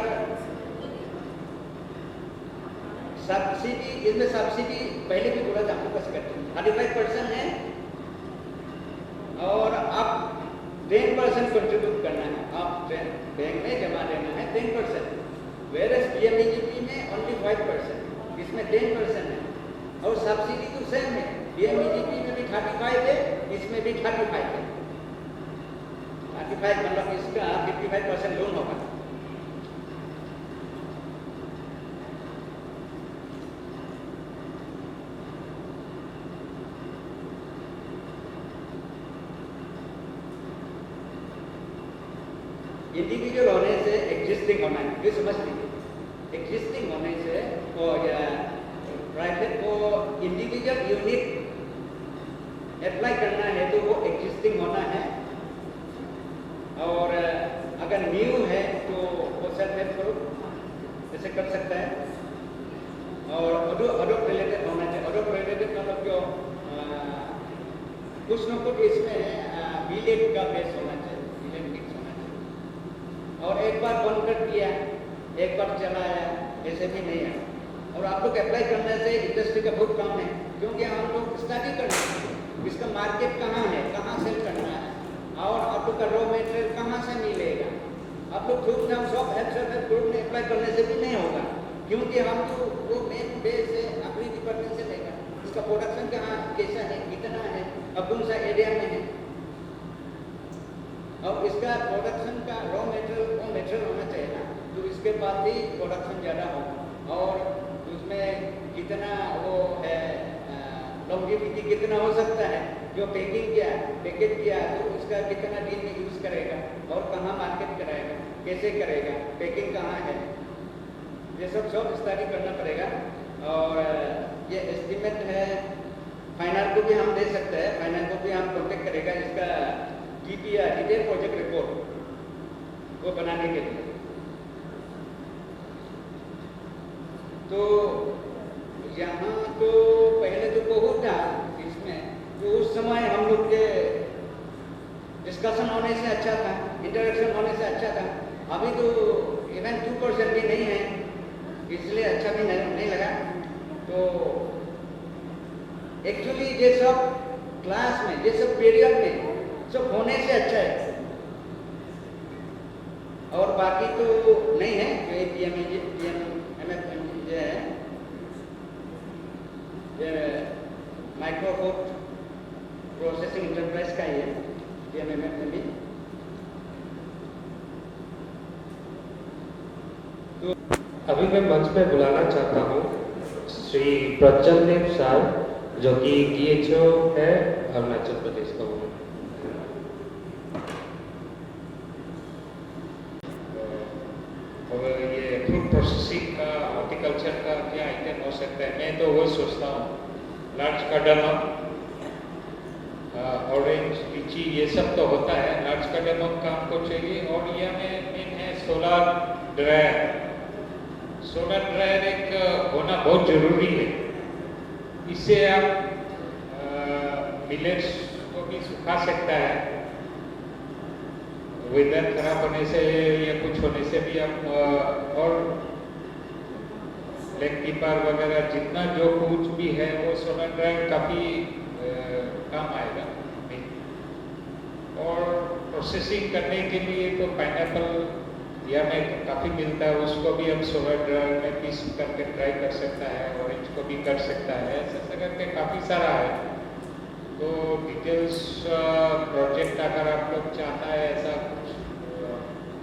सब्सिडी, इसमें सब्सिडी पहले भी बोला था आपको कैसे करते हैं, 35% है और आप 10% कंट्रीब्यूट करना है, आप बैंक में जमा देना है 10%। वेरस पीएमईजीपी में ओनली 5%, इसमें 10% है। और सब्सिडी तो सेम है, पीएमईजीपी में भी 35 है, इसमें भी 35 है। 35 मतलब इसका 55% लोन होगा। इंडिविजुअल होने से एग्जिस्टिंग होना है, ये समझ लीजिए। एग्जिस्टिंग होने से प्राइवेट को इंडिविजुअल यूनिट अप्लाई करना है तो वो एग्जिस्टिंग होना है। और अगर न्यू है तो वो सेल्फ हेल्प ग्रुप ऐसे कर सकता है। और अडोप्ट रिलेटेड होना चाहिए। अडोप्ट रिलेटेड मतलब जो कुछ न कुछ इसमें विलेज का बेस होना चाहिए, विलेज मिक्स होना चाहिए। और एक बार बंद कर दिया, एक बार चलाया, ऐसे भी नहीं है। और आप लोग अप्लाई करने से इंडस्ट्री का बहुत काम है, क्योंकि हम लोग स्टडी करना है, इसका मार्केट कहाँ है, कहाँ सेल करना है, और आप लोग का रॉ मेटेरियल कहाँ से मिलेगा। आप लोग खुद हम सब हेल्थ ग्रुप में अप्लाई करने से भी नहीं होगा, क्योंकि हम तो वो मेन बेस है अपनी डिपार्टमेंट से लेगा। इसका प्रोडक्शन कहाँ कैसा है, कितना है, अब कौन सा एरिया में है, और इसका प्रोडक्शन का रॉ मेटेरियल वो मेटेरियल होना चाहिए ना, तो इसके बाद ही प्रोडक्शन ज़्यादा होगा। और उसमें कितना वो है लॉन्जिविटी कितना हो सकता है, जो पैकिंग किया, पैकेज किया, तो उसका कितना दिन में यूज़ करेगा और कहाँ मार्केट कराएगा, कैसे करेगा, पैकिंग कहाँ है, ये सब स्टडी करना पड़ेगा। और ये एस्टिमेट है, फाइनल को भी हम दे सकते हैं, फाइनल को भी हम कॉन्टेक्ट करेगा इसका DPR डिटेल प्रोजेक्ट रिपोर्ट को बनाने के लिए। तो यहाँ तो पहले तो बहुत था इसमें, तो उस समय हम लोग के डिस्कशन होने से अच्छा था, इंटरेक्शन होने से अच्छा था। अभी तो इवन 2% भी नहीं है, इसलिए अच्छा भी नहीं लगा। तो एक्चुअली ये सब क्लास में, ये सब पीरियड में सब होने से अच्छा है, और बाकी तो नहीं है। जो है माइक्रो फूड प्रोसेसिंग इंटरप्राइज का ही है, PMMFME। अभी मैं मंच पे बुलाना चाहता हूँ श्री प्रज्वल देव सर, जो कि DHO है अरुणाचल प्रदेश का। और ये फूड प्रोसेसिंग का, हॉर्टिकल्चर का क्या आइटम हो सकता है? मैं तो वही सोचता हूँ, लार्ज कार्डामम, ऑरेंज, लीची, ये सब तो होता है। लार्ज कार्डामम का हमको चाहिए, और ये मेन है सोलर ड्रायर। सोलर ड्रायर एक होना बहुत जरूरी है। इससे आप मिलेट्स को भी सुखा सकता है। वेदर खराब होने से या कुछ होने से भी आप और लेग कीपर वगैरह जितना जो कुछ भी है वो सोलर ड्रायर काफ़ी काम आएगा। और प्रोसेसिंग करने के लिए तो पाइनएप्पल या में काफ़ी मिलता है, उसको भी हम सोलर ड्रायर में पीस करके ट्राई कर सकता है। ऑरेंज को भी कर सकता है, ऐसा करके काफ़ी सारा है। तो डिटेल्स प्रोजेक्ट अगर आप लोग चाहता है ऐसा कुछ,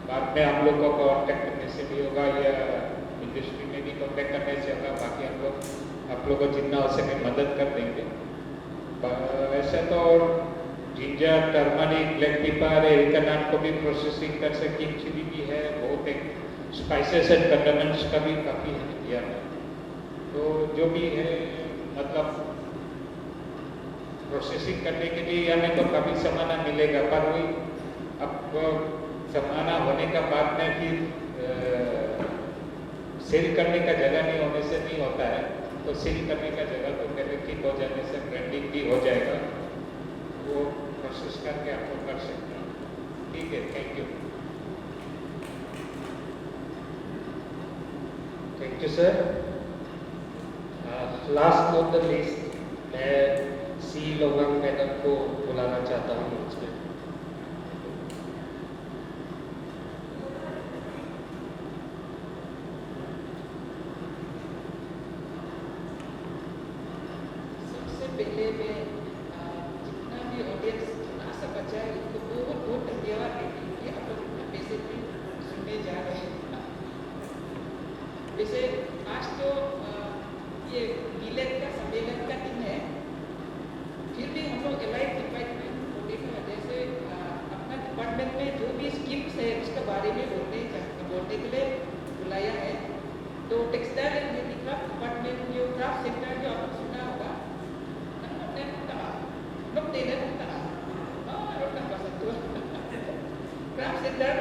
बाद में हम लोग को कॉन्टेक्ट करने से भी होगा, या इंडस्ट्री में भी कॉन्टेक्ट करने से होगा। बाकी हम लोग आप लोग को जितना हो सके मदद कर देंगे। वैसे तो जिंजर, टर्मरिक, ब्लैक पेपर, एरिकानट को भी प्रोसेसिंग कर सकती, चिली भी है, बहुत एक स्पाइसेस एंड कंडीमेंट्स का भी काफ़ी है इंडिया में। तो जो भी है मतलब प्रोसेसिंग करने के लिए हमें तो काफ़ी सामान मिलेगा, पर वही अब सामान होने का बाद में फिर सेल करने का जगह नहीं होने से नहीं होता है। तो सेल करने का जगह तो पहले ठीक हो जाने से ब्रांडिंग भी हो जाएगा, वो प्रोसेस करके आपको कर सकते हैं। ठीक है, thank you. Thank you sir. Last on the list मैं सी लोगन मैडम को बुलाना चाहता हूँ मंच पे। सबसे पहले मैं जितना भी ऑडियंस आशा बचा है उनको बहुत बहुत धन्यवाद देती हूँ कि आप लोग इतना पेशेंटली सुनने जा रहे हैं। वैसे आज तो ये मिलेट का सम्मेलन का दिन है, फिर भी हम लोग एलाइड डिपार्टमेंट होने की वजह से अपना डिपार्टमेंट में जो भी स्कीम्स है उसके बारे में बोलने के लिए बुलाया है। तो टेक्सटाइल एंड हैंडीक्राफ्ट डिपार्टमेंट जो क्राफ्ट सेंटर जो आपने सुना होगा, क्राफ्ट सेंटर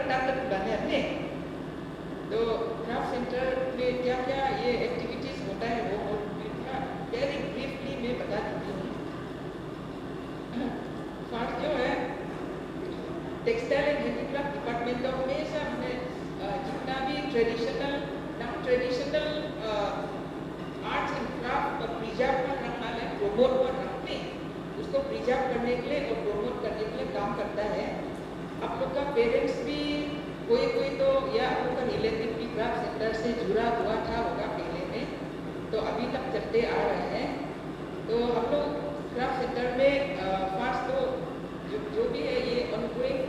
तो क्राफ्ट सेंटर में क्या क्या ये एक्टिविटीज होता है वो वेरी ब्रीफली मैं बता देती हूँ। फर्स्ट जो है टेक्सटाइल एंड हैंडीक्राफ्ट डिपार्टमेंट तो हमेशा हमने जितना भी traditional non traditional arts and craft preserve पर रखना है, प्रोमोट पर रखने, उसको प्रिजर्व करने के लिए और प्रोमोट करने के लिए काम करता है। आप लोग का पेरेंट्स भी कोई तो या आप लोग का रिलेटिव भी क्राफ्ट सेंटर से जुड़ा हुआ था होगा पहले में, तो अभी तक चलते आ रहे हैं। तो हम लोग क्राफ्ट सेंटर में फर्स्ट तो जो भी है ये ऑनगोइंग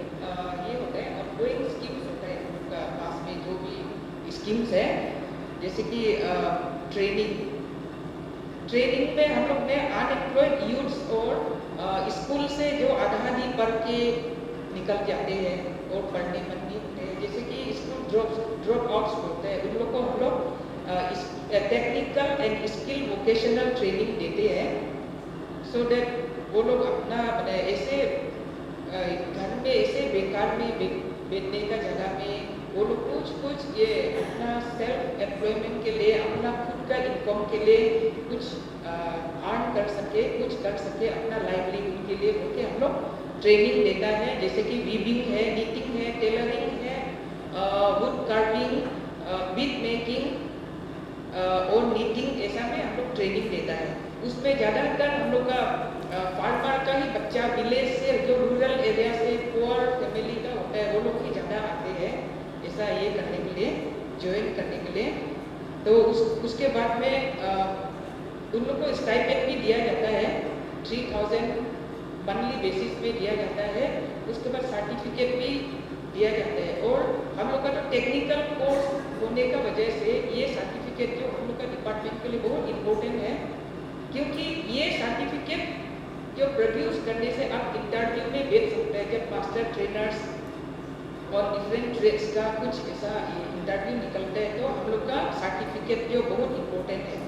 ये होता है, ऑनगोइंग स्कीम्स होता है उनका पास में जो भी स्कीम्स है, जैसे कि ट्रेनिंग में हम लोग ने अनएम्प्लॉयड यूथ्स और स्कूल से जो आधा पढ़ के निकल जाते हैं और पढ़ने मन नहीं होते हैं, जैसे कि स्कूल ड्रॉप आउट्स होते हैं, उन लोग को हम लोग technical and skill vocational training देते हैं, सो दैट वो लोग अपना ऐसे घर में ऐसे बेकार में बैठने का जगह में वो लोग कुछ ये अपना सेल्फ एम्प्लॉयमेंट के लिए, अपना खुद का इनकम के लिए कुछ अर्न कर सके, कुछ कर सके अपना लाइवलीहुड के लिए बोल के हम लोग ट्रेनिंग देता है। जैसे कि वीविंग है, नीटिंग है, टेलरिंग है, वुड कार्विंग, बीड मेकिंग और नीटिंग, ऐसा में हम लोग ट्रेनिंग देता है। उसमें ज़्यादातर हम लोग का फार्मर का ही बच्चा, विलेज से जो रूरल एरिया से पुअर फैमिली का होता है वो लोग ही ज़्यादा आते हैं ऐसा ये करने के लिए, ज्वाइन करने के लिए। तो उसके बाद में उन लोग को स्टाइपेंड भी दिया जाता है, 3000 मंथली बेसिस पे दिया जाता है। उसके बाद सर्टिफिकेट भी दिया जाता है। और हम लोग का जो टेक्निकल कोर्स होने का वजह से ये सर्टिफिकेट जो हम लोग का डिपार्टमेंट के लिए बहुत इम्पोर्टेंट है, क्योंकि ये सर्टिफिकेट जो प्रोड्यूस करने से आप इंटरव्यू में भेज सकते हैं। जब मास्टर ट्रेनर्स और डिफरेंट ट्रेड्स का कुछ ऐसा इंटरव्यू निकलता है तो हम लोग का सर्टिफिकेट जो बहुत इम्पोर्टेंट है।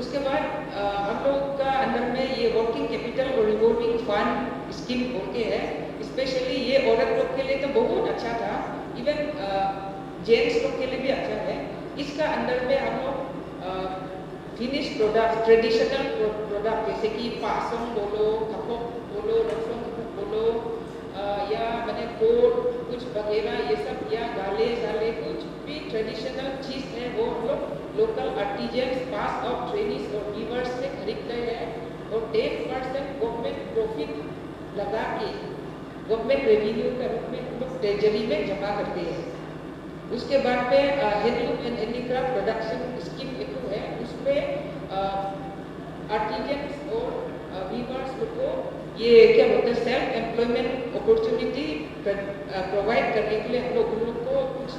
उसके बाद हम लोग का अंदर में ये वर्किंग कैपिटल और रिवॉल्विंग फंड स्कीम बोल के है। स्पेशली ये औरत लोग के लिए तो बहुत अच्छा था, इवन जेंट्स लोग के लिए भी अच्छा है। इसका अंदर में हम लोग फिनिश प्रोडक्ट, ट्रेडिशनल प्रोडक्ट जैसे कि पासों बोलो, कपक बोलो, रसों कपक बोलो, या मैंने कोट कुछ वगैरह ये सब, या गाले साले कुछ भी ट्रेडिशनल चीज़ है वो हम लोग local artisans pass of trainees और वीवर्स से खरीदते हैं और 10% गवर्नमेंट प्रॉफिट लगा के गवर्नमेंट रेवेन्यू के रूप में हम लोग ट्रेजरी में जमा करते हैं। उसके बाद में handloom and handicraft production scheme एक है, उसमें आर्टिजन्स और वीवर्स को ये क्या बोलते हैं सेल्फ एम्प्लॉयमेंट अपॉर्चुनिटी प्रोवाइड करने के लिए हम लोग उन लोग को कुछ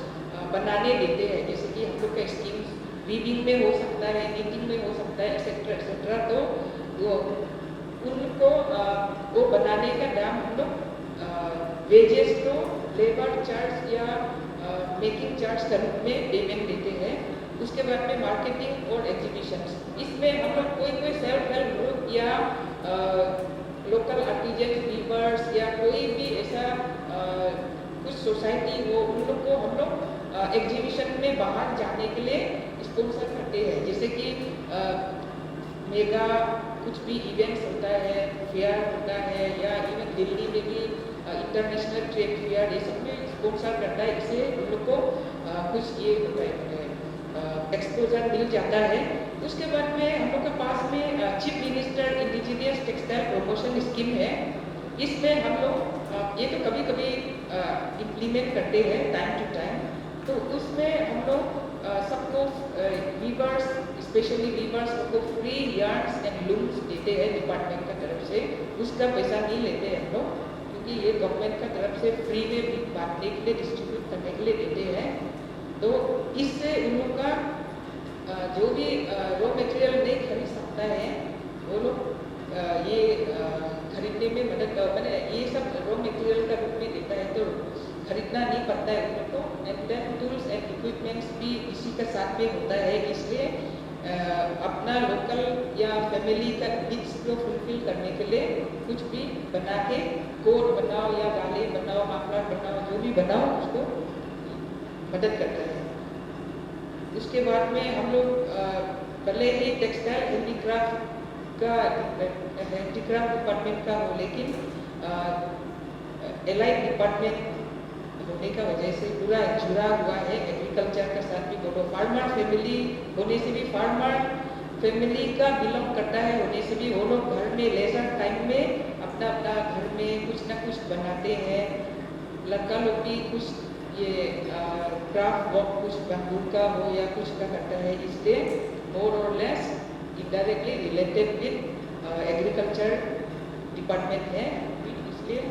बनाने देते हैं। जैसे कि हम लोग का स्कीम वीविंग में हो सकता है, नीटिंग में हो सकता है, एक्सेट्रा एक्सेट्रा। तो वो उनको वो बनाने का दाम हम लोग वेजेस तो लेबर चार्ज या मेकिंग चार्ज के रूप में पेमेंट देते हैं। उसके बाद में मार्केटिंग और एग्जीबिशंस, इसमें हम लोग कोई सेल्फ हेल्प ग्रुप या लोकल आर्टिजन वीवर्स या कोई भी ऐसा कुछ सोसाइटी हो, उन लोग को हम लोग एग्जीबिशन में बाहर जाने के लिए स्पॉन्सर करते हैं। जैसे कि मेगा कुछ भी इवेंट्स होता है, फेयर होता है, या इवन दिल्ली में भी इंटरनेशनल ट्रेड फेयर, ये सब में स्पॉन्सर करता है। इससे उन लोग को कुछ ये होता है, एक्सपोजर मिल जाता है। उसके बाद में हम लोग के पास में chief minister indigenous textile promotion scheme है। इसमें हम लोग ये तो कभी कभी इम्प्लीमेंट करते हैं टाइम टू टाइम। तो उसमें हम लोग सबको वीवर्स, स्पेशली वीवर्स को फ्री यार्न्स एंड लूम्स देते हैं डिपार्टमेंट की तरफ से। उसका पैसा नहीं लेते हैं हम लोग, क्योंकि ये गवर्नमेंट की तरफ से फ्री में भी बांटने के लिए, डिस्ट्रीब्यूट करने के लिए देते हैं। तो इससे उन लोग का जो भी रॉ मटेरियल नहीं खरीद सकता है वो लोग ये खरीदने में मदद, मैंने ये सब रॉ मटेरियल का रूप में देता है तो खरीदना नहीं पड़ता है उन लोग को। And then tools and equipments भी इसी के साथ में होता है। इसलिए अपना लोकल या फैमिली का नीड्स को फुलफिल करने के लिए कुछ भी बना के, कोट बनाओ या गाले बनाओ, माफलर बनाओ, जो भी बनाओ उसको मदद करता है। उसके बाद में हम लोग भले ही टेक्सटाइल हैंडीक्राफ्ट का, हैंडीक्राफ्ट डिपार्टमेंट का हो, लेकिन एलाइड डिपार्टमेंट होने का वजह से पूरा जुड़ा हुआ है एग्रीकल्चर के साथ भी। बोलो फार्मर फैमिली होने से भी, फार्मर फैमिली का बिलोंग करता है होने से भी, वो लोग घर में लेजर टाइम में अपना अपना घर में कुछ ना कुछ बनाते हैं। लड़का लोग भी कुछ ये क्राफ्ट वर्क, कुछ बैम्बू का हो या कुछ का करता है। इसलिए मोर और less indirectly related with agriculture department है। इसलिए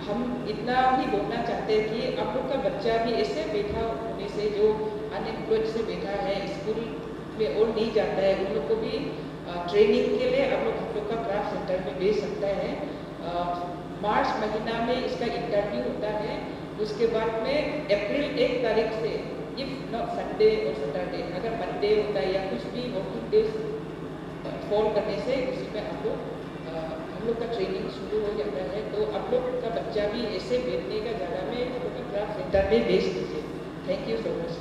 हम इतना भी बोलना चाहते हैं कि आप लोग का बच्चा भी ऐसे बैठा होने से, जो अनएम्प्लॉयड से बैठा है, स्कूल में और नहीं जाता है, उन लोग को भी ट्रेनिंग के लिए आप लोग का क्राफ्ट सेंटर में भेज सकता है। मार्च महीना में इसका इंटरव्यू होता है। उसके बाद में अप्रैल 1 तारीख से, इफ नॉट संडे और सैटरडे, अगर मंडे होता है या कुछ भी वर्किंग डेज फॉल करने से उसी में हम लोग का ट्रेनिंग शुरू हो जाता है। तो आप लोग का बच्चा भी ऐसे बैठने का जगह में हम लोग का craft done my best this year. Thank you so much.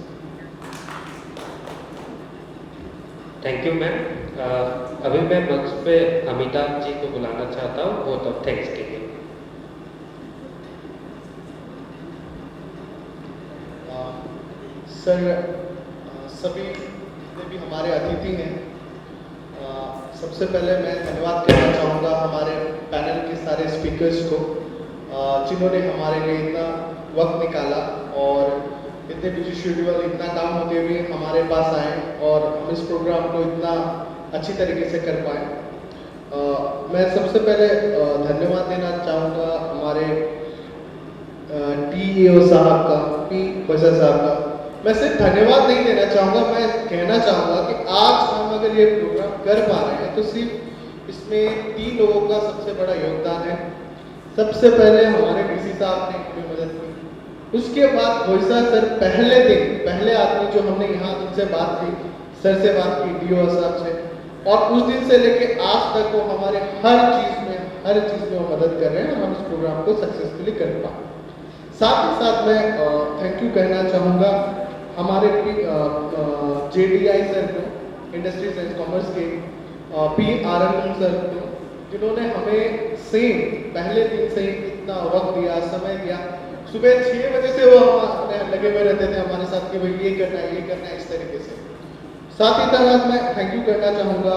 Thank you ma'am. अभी मैं मंच पे अमिताभ जी को बुलाना चाहता हूँ वोट ऑफ थैंक्स के लिए। सर, सभी जितने भी हमारे अतिथि हैं, सबसे पहले मैं धन्यवाद करना चाहूँगा हमारे पैनल के सारे स्पीकर्स को, जिन्होंने हमारे लिए इतना वक्त निकाला और इतने बिजी शेड्यूल, इतना काम होते हुए हमारे पास आए और हम इस प्रोग्राम को इतना अच्छी तरीके से कर पाए। मैं सबसे पहले धन्यवाद देना चाहूँगा हमारे टीईओ साहब का, पी फैसल साहब का। मैं सिर्फ धन्यवाद नहीं देना चाहूँगा, मैं कहना चाहूँगा कि आज हम अगर ये प्रोग्राम कर पा रहे हैं तो सिर्फ इसमें 3 लोगों का सबसे बड़ा योगदान है। सबसे पहले हमारे डीसी साहब ने हमें मदद की, उसके बाद भोईसा सर पहले दिन, पहले आदमी जो हमने यहाँ उनसे बात की, सर से बात की, डीओ साहब से, और उस दिन से लेके आज तक वो हमारे हर चीज़ में वो मदद कर रहे हैं और हम इस प्रोग्राम को सक्सेसफुली कर पाए। साथ ही साथ मैं थैंक यू कहना चाहूँगा हमारे JDI सर को, इंडस्ट्रीज एंड कॉमर्स के पी आरएन सर को, जिन्होंने हमें सेम पहले दिन से ही इतना वक्त दिया, समय दिया। सुबह 6 बजे से वो हमारे लगे हुए रहते थे हमारे साथ कि भाई ये करना है इस तरीके से। साथ ही साथ मैं थैंक यू करना चाहूँगा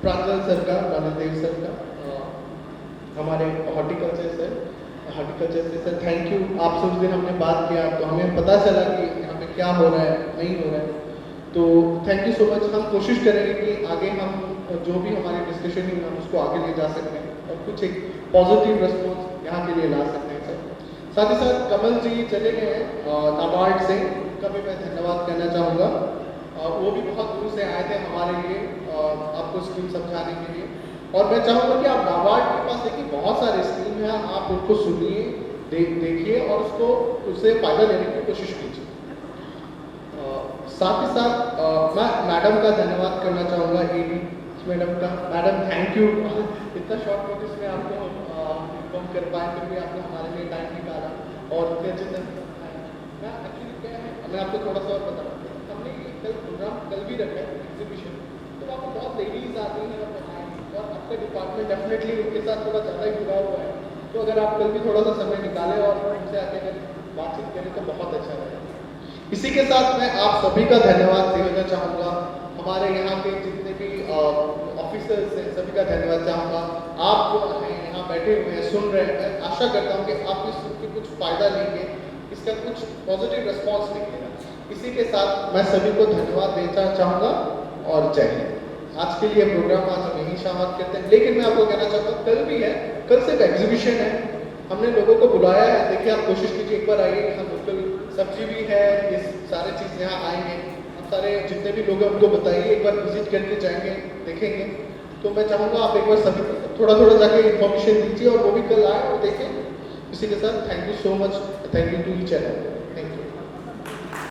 प्रांजल सर का, प्राणदेव सर का, हमारे हॉर्टिकल्चर से सर थैंक यू। आपसे उस दिन हमने बात किया तो हमें पता चला कि यहाँ पे क्या हो रहा है, नहीं हो रहा है, तो थैंक यू सो मच। हम कोशिश करेंगे कि आगे हम जो भी हमारी डिस्कशन है हम उसको आगे ले जा सकते हैं और कुछ एक पॉजिटिव रिस्पॉन्स यहाँ के लिए ला सकते हैं सर। साथ ही साथ कमल जी चले गए हैं नाबार्ड से, उनका भी मैं धन्यवाद करना चाहूँगा। वो भी बहुत दूर से आए थे हमारे लिए आपको स्कीम समझाने के लिए, और मैं चाहूँगा कि आप नाबार्ड के पास देखिए बहुत सारे स्कीम हैं, आप उनको सुनिए, देखिए और उससे फ़ायदा लेने की कोशिश कीजिए। साथ ही साथ मैं मैडम का धन्यवाद करना चाहूँगा, एडी मैडम का। मैडम थैंक यू, इतना शॉर्ट नोटिस में आपको इन्फॉर्म कर पाए, फिर भी आपने हमारे लिए टाइम निकाला और फिर अच्छे से मैं एक्चुअली क्या है, मैं आपको थोड़ा सा और बताऊँ, हमने ये प्रोग्राम कल भी रखा है एग्जीबिशन, तो वहाँ पर बहुत लेडीज आती हैं और बताएंगी, और आपका डिपार्टमेंट डेफिनेटली उनके साथ थोड़ा ज़्यादा ही जुड़ा हुआ है, तो अगर आप कल भी थोड़ा सा समय निकालें और उनसे आके अगर बातचीत करें तो बहुत अच्छा रहेगा। इसी के साथ मैं आप सभी का धन्यवाद देना चाहूँगा, हमारे यहाँ के जितने भी ऑफिसर्स हैं सभी का धन्यवाद चाहूँगा। आप जो हैं यहाँ बैठे हुए हैं, सुन रहे हैं, मैं आशा करता हूँ कि आप इस सुन कुछ फ़ायदा लेंगे, इसका कुछ पॉजिटिव रिस्पॉन्स निकलेगा। इसी के साथ मैं सभी को धन्यवाद देना चाहूँगा और जय हिंद। आज के लिए प्रोग्राम आज हम यहीं समाप्त करते हैं, लेकिन मैं आपको कहना चाहता हूँ कल भी है, कल सिर्फ एग्जीबिशन है, हमने लोगों को बुलाया है। देखिए आप कोशिश कीजिए, एक बार आइए, यहाँ लोकल सब्जी भी है, ये सारे चीज़ यहाँ आएंगे, आप सारे जितने भी लोग हैं उनको बताइए, एक बार विजिट करके जाएंगे, देखेंगे। तो मैं चाहूँगा आप एक बार सभी थोड़ा जाके इन्फॉर्मेशन दीजिए और वो भी कल आए और देखें। इसी के साथ thank you so much, thank you to each and every.